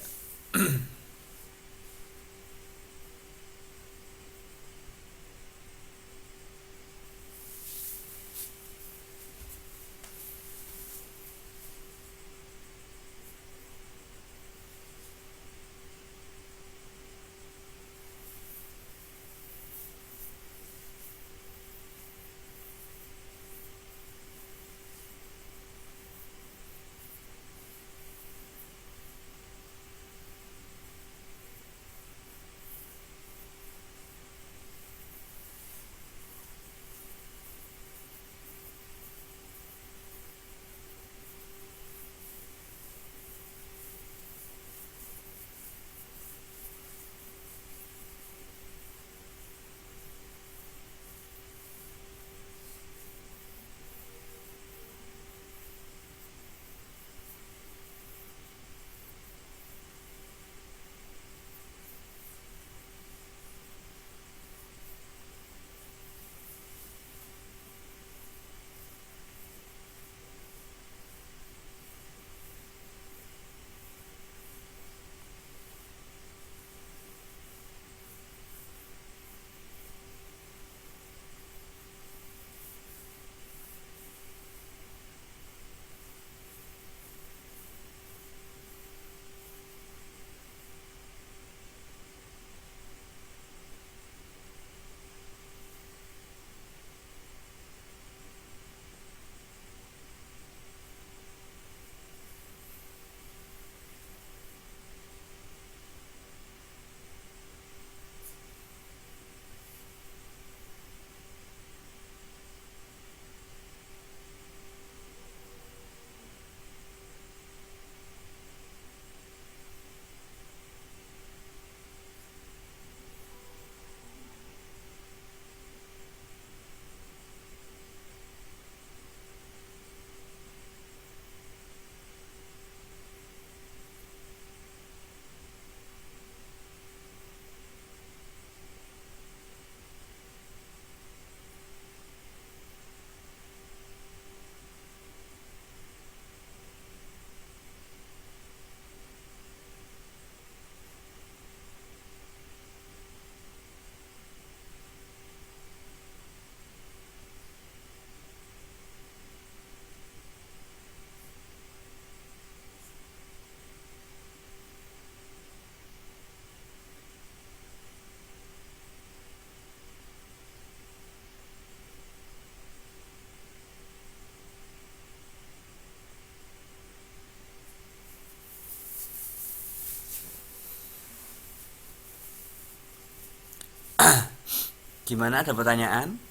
Gimana, ada pertanyaan?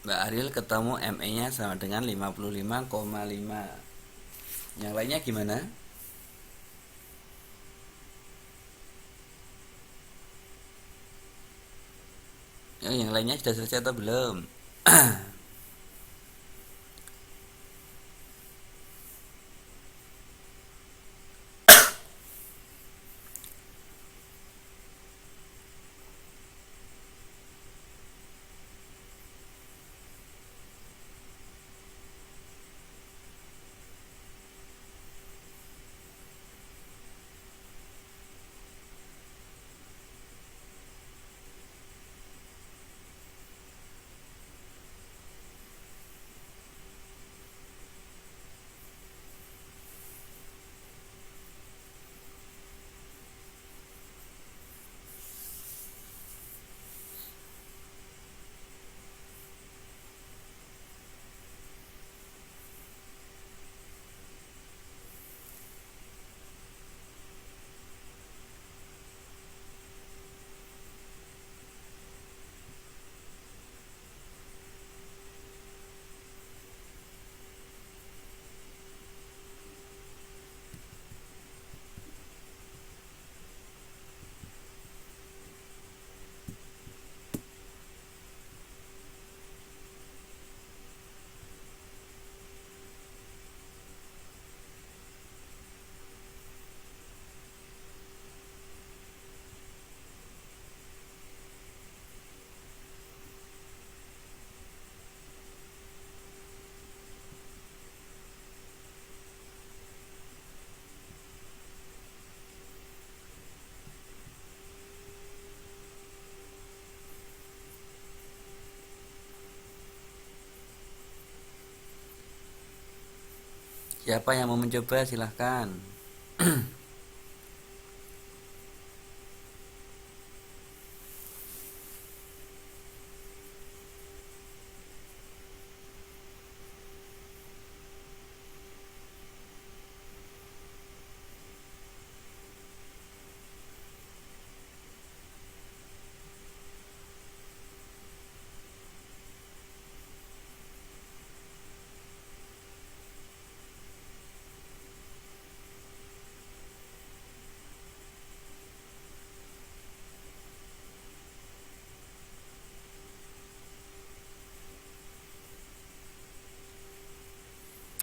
Mbak Ariel ketemu ME-nya sama dengan 55,5. Yang lainnya gimana? Oh, yang lainnya sudah selesai atau belum? Siapa yang mau mencoba silahkan.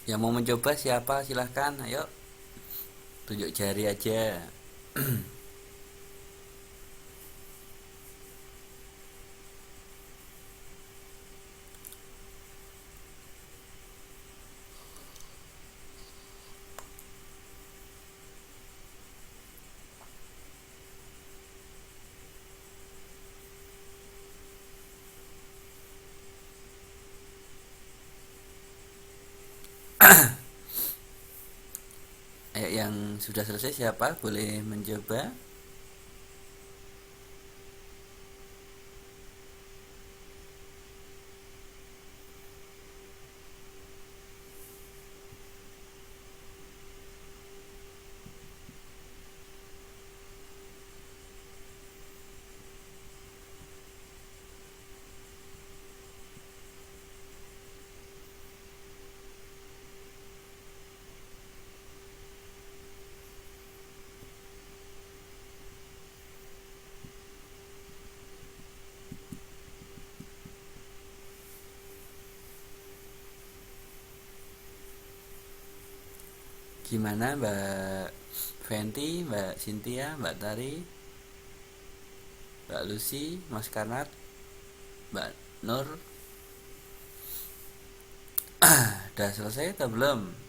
Yang mau mencoba siapa silahkan, ayo tunjuk jari aja. Ayo yang sudah selesai siapa boleh mencoba. Gimana Mbak Fenty, Mbak Cynthia, Mbak Tari, Mbak Lucy, Mas Karnat, Mbak Nur? Udah selesai atau belum?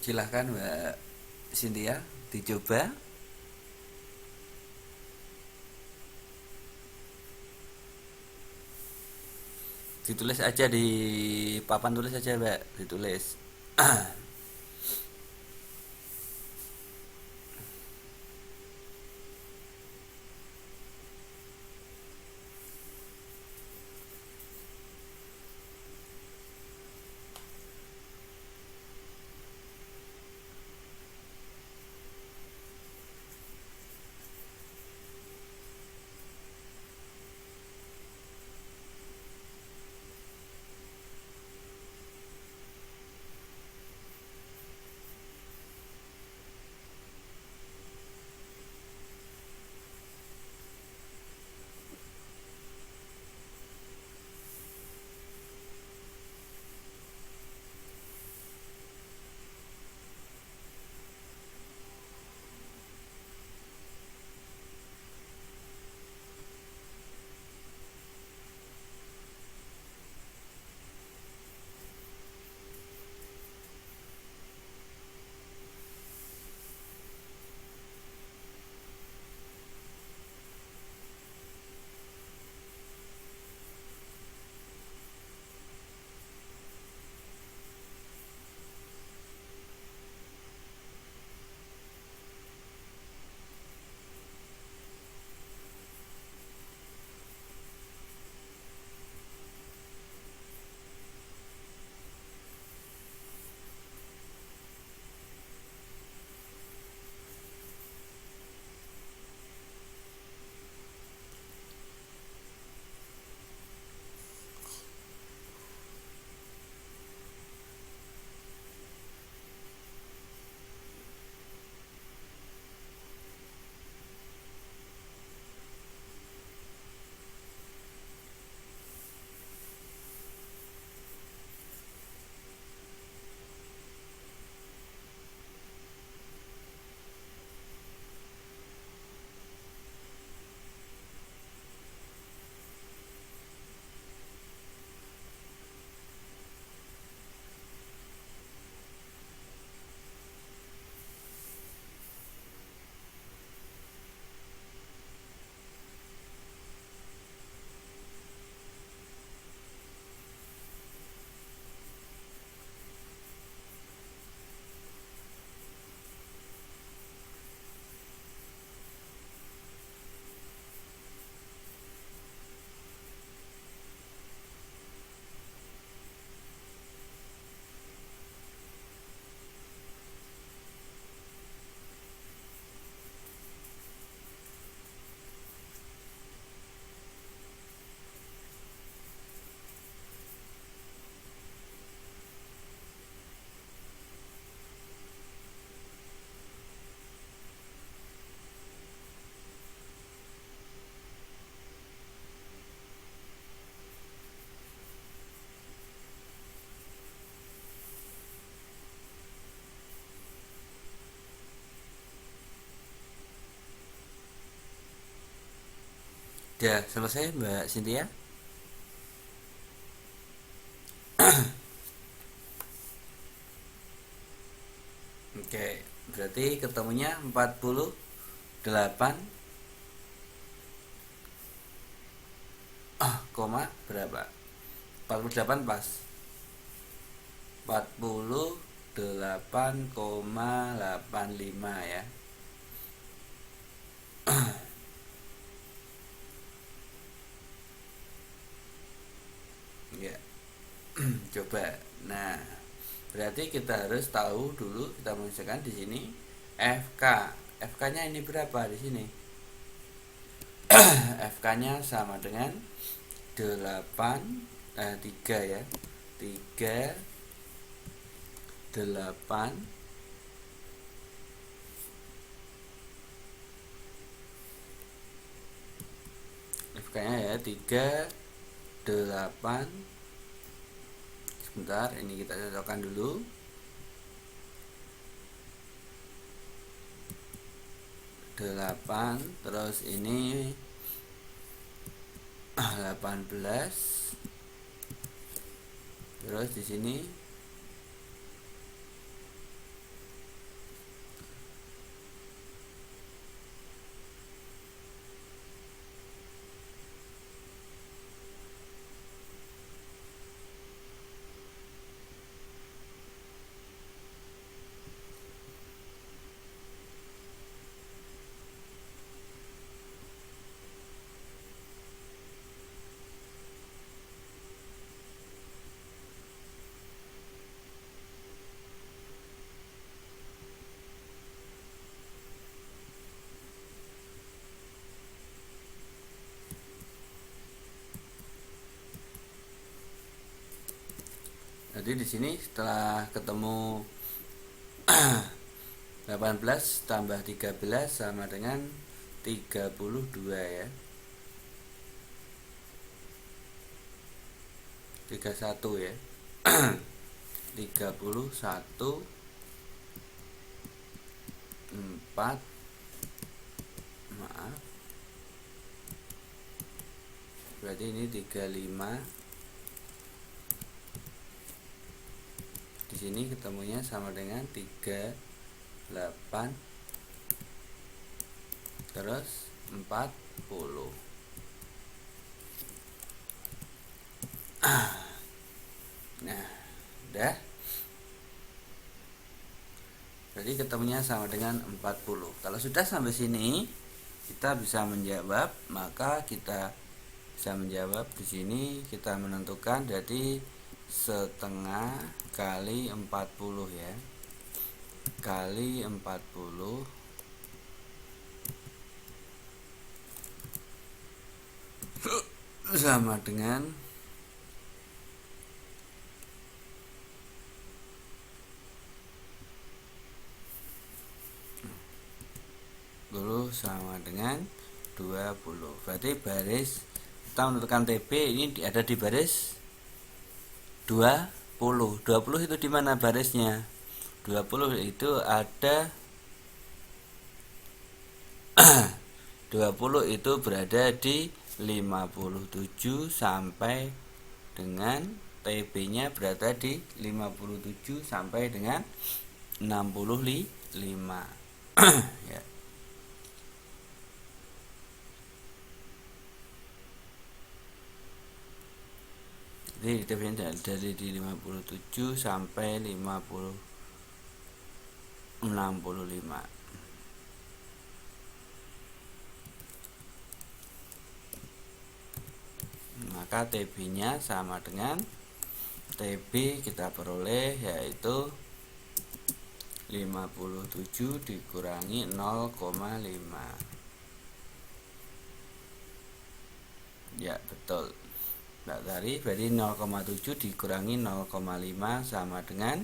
Silahkan Mbak Cynthia dicoba. Ditulis aja di papan tulis aja Mbak, ditulis. Sudah selesai Mbak Cynthia? Oke, berarti ketemunya 48 koma berapa? 48 pas. 48,85 ya. Ya. Coba. Nah, berarti kita harus tahu dulu, kita mengisahkan di sini FK. FK-nya ini berapa di sini? FK-nya sama dengan 3 ya. 3 8 FK-nya ya 3 8. Sebentar, ini kita cocokkan dulu. 8, terus ini 18, terus di sini '. Jadi di sini setelah ketemu 18 tambah 13 sama dengan 32 ya. 31 ya. 31 4 maaf. Berarti ini 35. Di sini ketemunya sama dengan 38 terus 40. Nah, udah. Berarti ketemunya sama dengan 40. Kalau sudah sampai sini kita bisa menjawab, maka kita bisa menjawab di sini kita menentukan jadi setengah kali 40 ya. Kali 40 sama dengan 20 sama dengan 20. Berarti baris kita menentukan TB ini ada di baris 20. 20 itu di mana barisnya? 20 itu ada 20 itu berada di 57 sampai dengan TB-nya berada di 57 sampai dengan 65 ya. Jadi TB-nya dari di 57 sampai 65. Maka TB-nya sama dengan TB kita peroleh yaitu 57 dikurangi 0,5. Ya, betul. Mbak Tari, berarti 0,7 dikurangi 0,5 sama dengan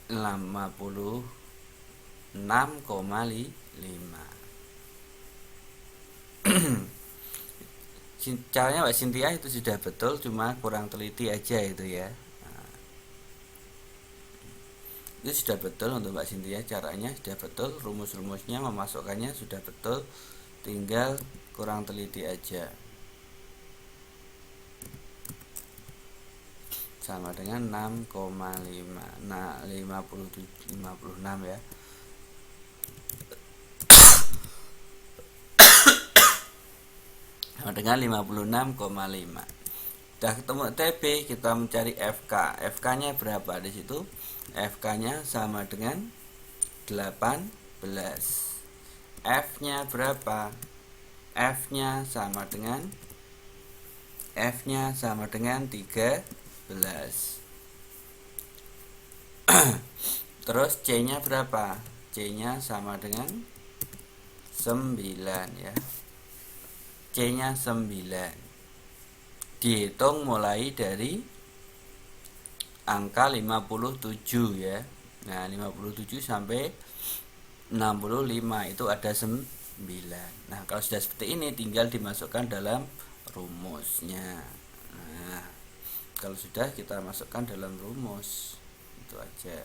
56,5. Caranya Mbak Cynthia itu sudah betul, cuma kurang teliti aja itu ya. Nah, itu sudah betul untuk Mbak Cynthia, caranya sudah betul, rumus-rumusnya memasukkannya sudah betul, tinggal kurang teliti aja. Sama dengan 6,5. Nah, 56 ya. Sama dengan 56,5. Sudah ketemu TB, kita mencari FK. FK-nya berapa di situ? FK-nya sama dengan 18. F-nya berapa? F-nya sama dengan 13. Terus C-nya berapa? C-nya sama dengan 9 ya. C-nya 9. Dihitung mulai dari angka 57 ya. Nah, 57 sampai 65 itu ada 9. Nah, kalau sudah seperti ini tinggal dimasukkan dalam rumusnya. Nah, kalau sudah kita masukkan dalam rumus, itu aja.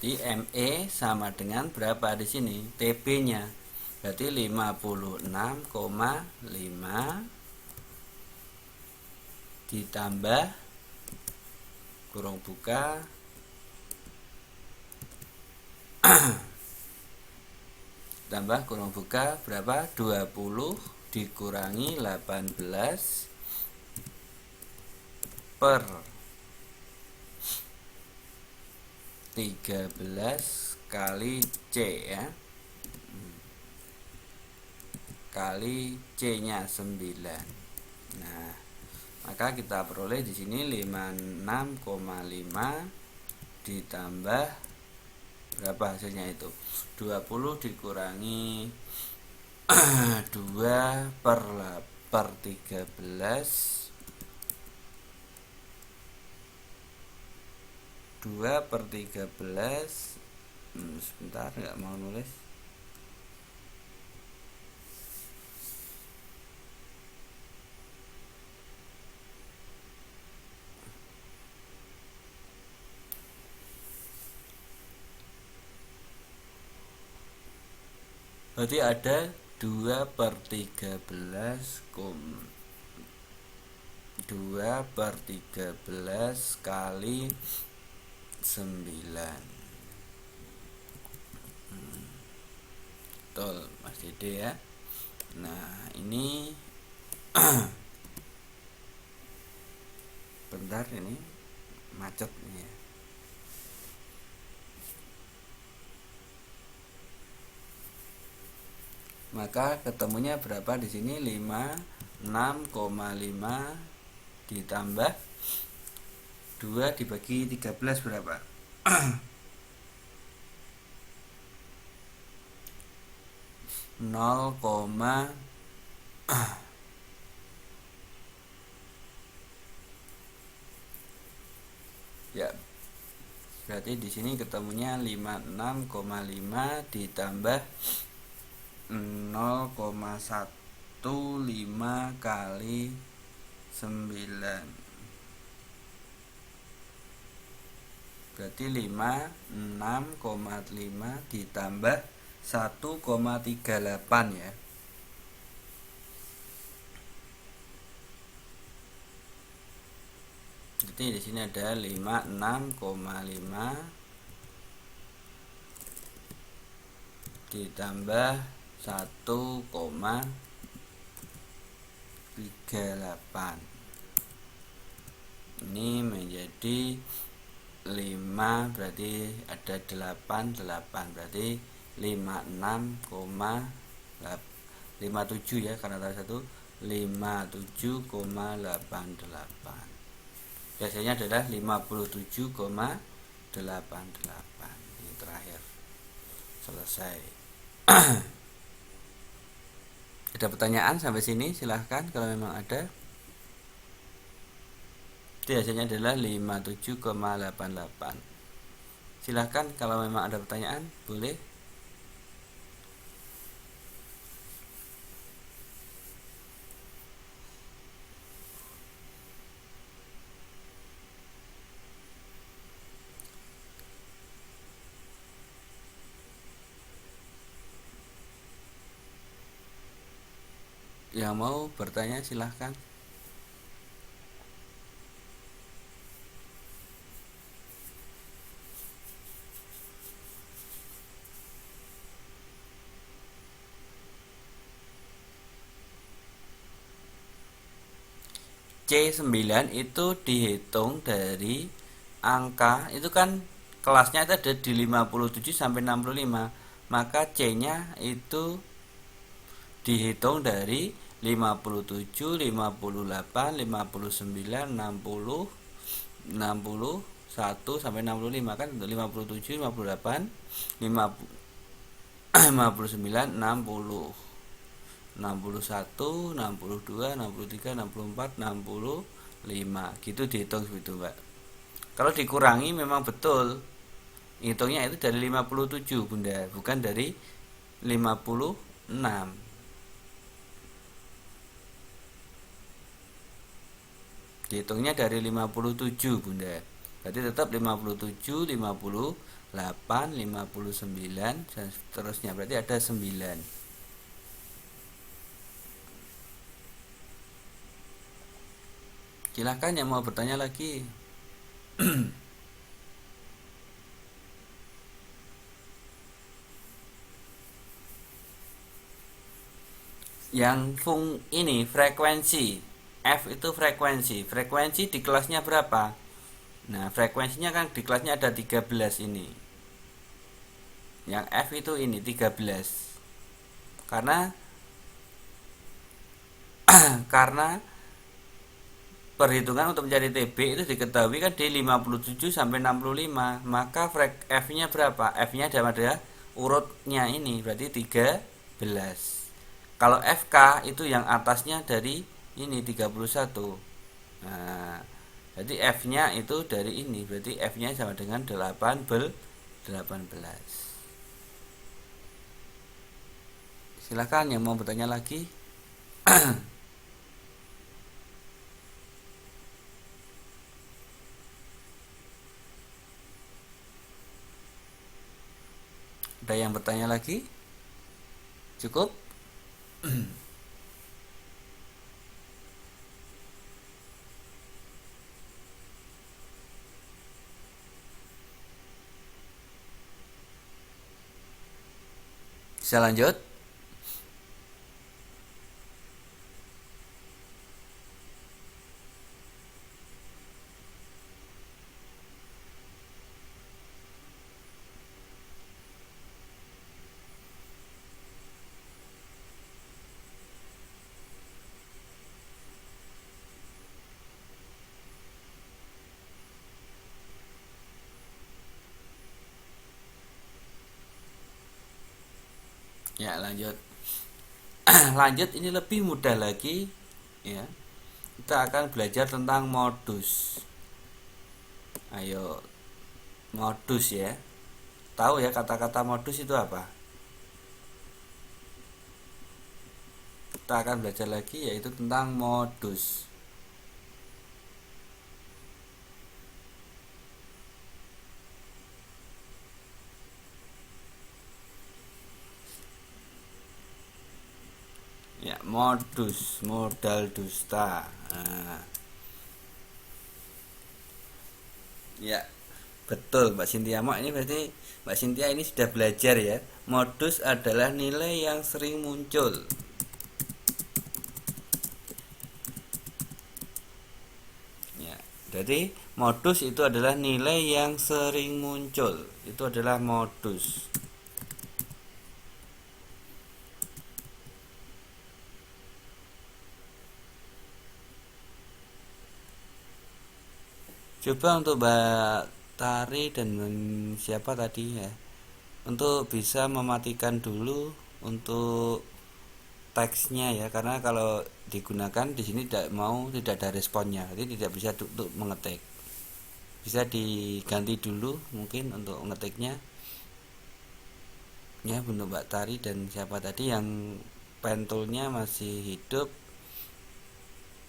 Di ME sama dengan berapa di sini? TB-nya. Berarti 56,5 ditambah kurung buka tambah kurung buka berapa? 20 dikurangi 18 per 13 kali C ya, kali C-nya 9. Nah, maka kita peroleh di sini 56,5 ditambah berapa hasilnya itu? 20 dikurangi 2 per 13. 2 per 13. Sebentar, nggak mau nulis. Berarti ada 2 per 13 2 per 13 kali 9. Betul Mas Dede ya. Nah, ini bentar, ini macet nih ya. Maka ketemunya berapa di sini? 56,5 ditambah 2 dibagi 13 berapa? 0, ya, berarti di sini ketemunya 56,5 ditambah 0,15 kali 9. Berarti 56,5 ditambah 1,38 ya. Jadi di sini ada 56,5 ditambah 1,38. Ini menjadi 5, berarti ada 8 berarti 57 ya, karena tadi 57,88. Biasanya adalah 57,88. Ini terakhir. Selesai. Ada pertanyaan sampai sini? Silahkan kalau memang ada. Jadi hasilnya adalah 57,88. Silahkan kalau memang ada pertanyaan, boleh. Yang mau bertanya silahkan. C9 itu dihitung dari angka, itu kan kelasnya itu ada di 57 sampai 65. Maka C-nya itu dihitung dari 57, 58, 59, 60, 61 sampai 65 kan, untuk 57, 58, 59, 60, 61, 62, 63, 64, 65 gitu dihitung gitu, Mbak. Kalau dikurangi memang betul hitungnya itu dari 57, Bunda, bukan dari 56. Dihitungnya dari 57, Bunda. Berarti tetap 57, 58, 59 dan seterusnya. Berarti ada 9. Silahkan yang mau bertanya lagi. Yang ini frekuensi. F itu frekuensi di kelasnya berapa? Nah, frekuensinya kan di kelasnya ada 13 ini. Yang F itu ini 13. Karena karena perhitungan untuk mencari TB itu diketahui kan di 57 sampai 65. Maka F-nya berapa? F-nya adalah urutnya ini, berarti 13. Kalau FK itu yang atasnya dari ini 31. Nah, jadi F-nya itu dari ini, berarti F-nya sama dengan 18. Silakan yang mau bertanya lagi. Ada yang bertanya lagi? Cukup? Bisa lanjut? Ya, lanjut. Lanjut, ini lebih mudah lagi ya. Kita akan belajar tentang modus. Ayo, modus ya. Tahu ya kata-kata modus itu apa? Kita akan belajar lagi yaitu tentang modus. Ya, modus, modal dusta. Nah, ya, betul Mbak Cynthia. Ini berarti Mbak Cynthia ini sudah belajar ya. Modus adalah nilai yang sering muncul. Ya, jadi modus itu adalah nilai yang sering muncul. Itu adalah modus. Coba untuk Mbak Tari dan siapa tadi ya, untuk bisa mematikan dulu untuk teksnya ya, karena kalau digunakan di sini tidak ada responnya, jadi tidak bisa untuk mengetik. Bisa diganti dulu mungkin untuk ngetiknya ya, untuk Mbak Tari dan siapa tadi yang pentulnya masih hidup,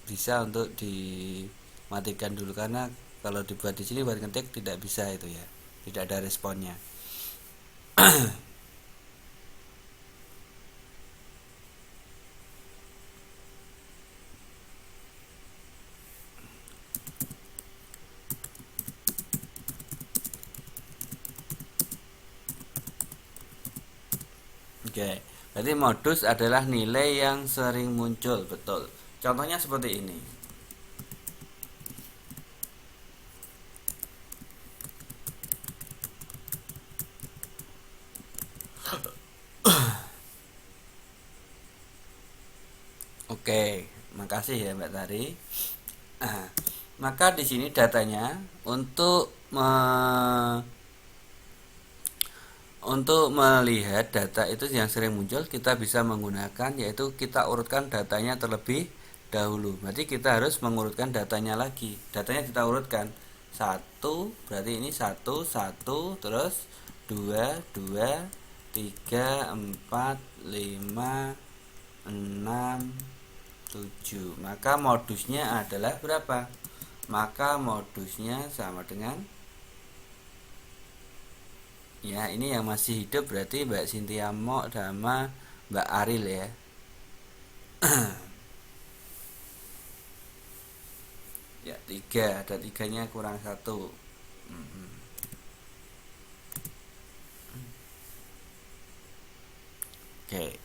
bisa untuk dimatikan dulu, karena kalau dibuat di sini buat ngetik tidak bisa itu ya, tidak ada responnya. Oke, berarti modus adalah nilai yang sering muncul, betul. Contohnya seperti ini. Oke, makasih ya Mbak Tari. Nah, maka di sini datanya untuk melihat data itu yang sering muncul, kita bisa menggunakan, yaitu kita urutkan datanya terlebih dahulu. Berarti kita harus mengurutkan datanya lagi. Datanya kita urutkan satu, berarti ini satu satu, terus dua dua, tiga empat lima enam tujuh. Maka modusnya adalah berapa? Maka modusnya sama dengan, ya ini yang masih hidup berarti Mbak Cynthia Mo sama Mbak Aril ya. Ya tiga, ada tiganya kurang satu. Oke.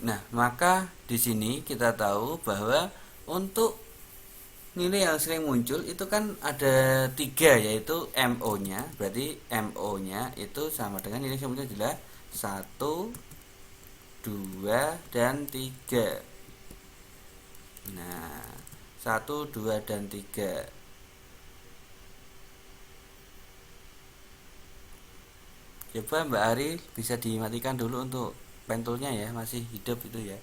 Nah, maka di sini kita tahu bahwa untuk nilai yang sering muncul itu kan ada tiga, yaitu MO-nya. Berarti MO-nya itu sama dengan nilai yang muncul adalah satu, dua, dan tiga. Nah, satu, dua, dan tiga. Coba Mbak Ari bisa dimatikan dulu untuk pentulnya ya, masih hidup itu ya.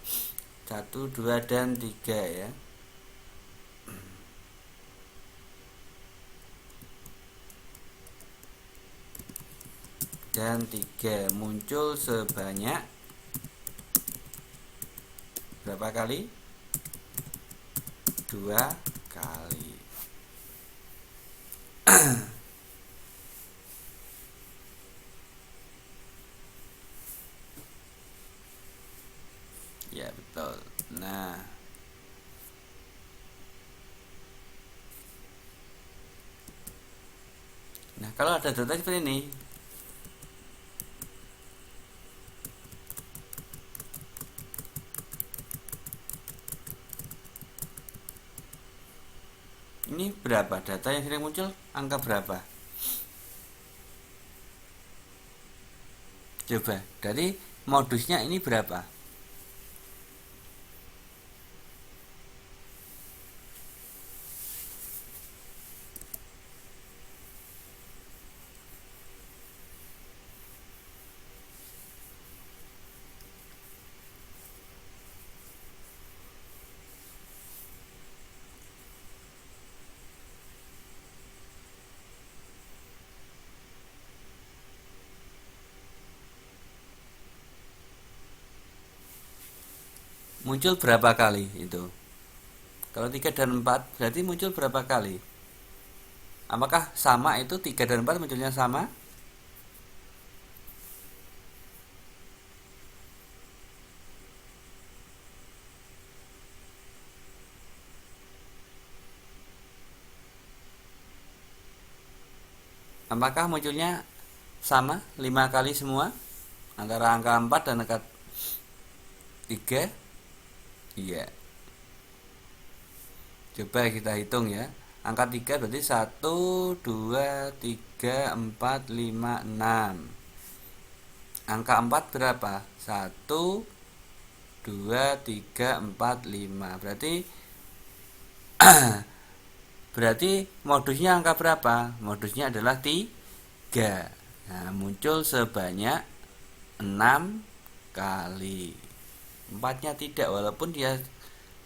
Satu, dua, dan tiga ya. Dan tiga muncul sebanyak berapa kali? Dua kali. Ya betul. Nah, kalau ada data seperti ini, berapa data yang sering muncul, angka berapa? Coba dari modusnya ini berapa? Muncul berapa kali itu? Kalau 3 dan 4 berarti muncul berapa kali? Apakah sama, itu 3 dan 4 munculnya sama? Apakah munculnya sama 5 kali semua antara angka 4 dan angka 3? Iya. Coba kita hitung ya. Angka 3 berarti 1, 2, 3, 4, 5, 6. Angka 4 berapa? 1, 2, 3, 4, 5. Berarti modusnya angka berapa? Modusnya adalah 3. 3. Nah, muncul sebanyak 6 kali. 4-nya tidak, walaupun dia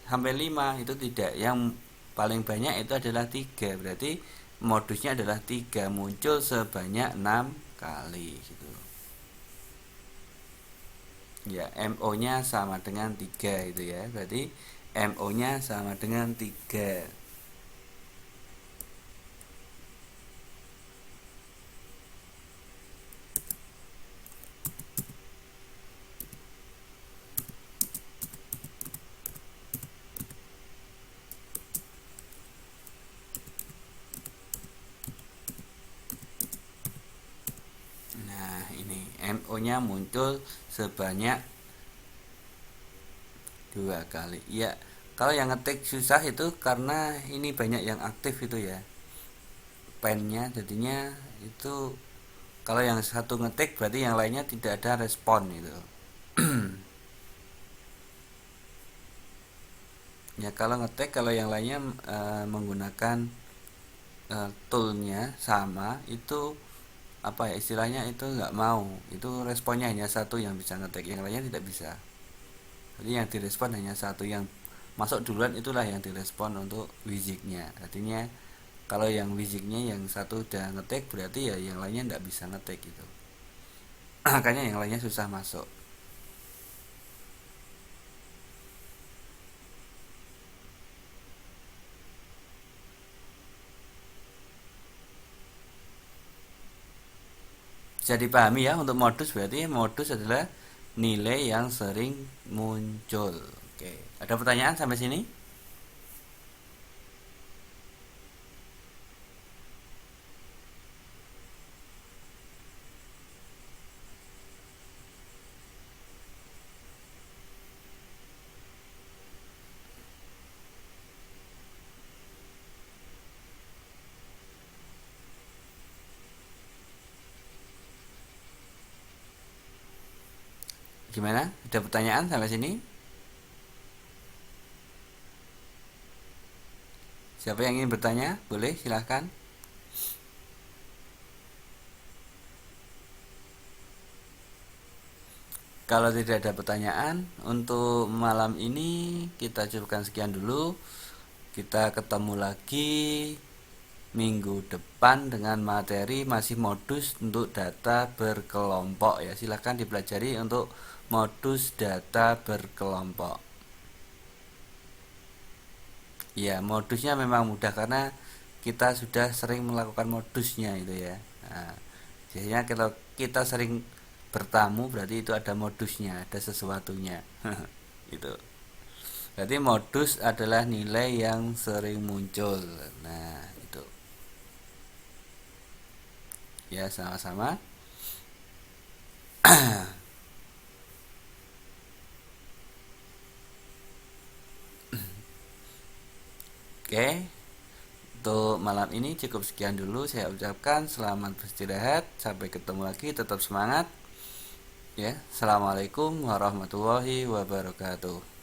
sampai 5 itu tidak. Yang paling banyak itu adalah 3. Berarti modusnya adalah 3, muncul sebanyak 6 kali gitu. Ya, MO-nya sama dengan 3 itu ya. Berarti MO-nya sama dengan 3. Nah, ini MO-nya muncul sebanyak 2 kali. Ya, kalau yang ngetik susah itu karena ini banyak yang aktif itu ya. Pennya jadinya itu kalau yang satu ngetik berarti yang lainnya tidak ada respon itu. Ya, kalau ngetik kalau yang lainnya menggunakan toolnya sama itu apa ya istilahnya itu nggak mau, itu responnya hanya satu yang bisa ngetik, yang lainnya tidak bisa. Jadi yang direspon hanya satu, yang masuk duluan itulah yang direspon untuk wiziknya. Artinya kalau yang wiziknya yang satu udah ngetik berarti ya yang lainnya tidak bisa ngetik gitu. Makanya yang lainnya susah masuk. Bisa dipahami ya, untuk modus berarti modus adalah nilai yang sering muncul. Oke, ada pertanyaan sampai sini? Gimana? Ada pertanyaan sampai sini? Siapa yang ingin bertanya? Boleh, silahkan. Kalau tidak ada pertanyaan, untuk malam ini kita cukupkan sekian dulu. Kita ketemu lagi minggu depan dengan materi masih modus untuk data berkelompok ya. Silahkan dipelajari untuk modus data berkelompok. Ya, modusnya memang mudah karena kita sudah sering melakukan modusnya itu ya. Nah, biasanya kalau kita sering bertamu berarti itu ada modusnya, ada sesuatunya. Itu. Berarti modus adalah nilai yang sering muncul. Nah, itu. Ya, sama-sama. Oke. Untuk malam ini cukup sekian dulu, saya ucapkan selamat beristirahat, sampai ketemu lagi, tetap semangat ya. Assalamualaikum warahmatullahi wabarakatuh.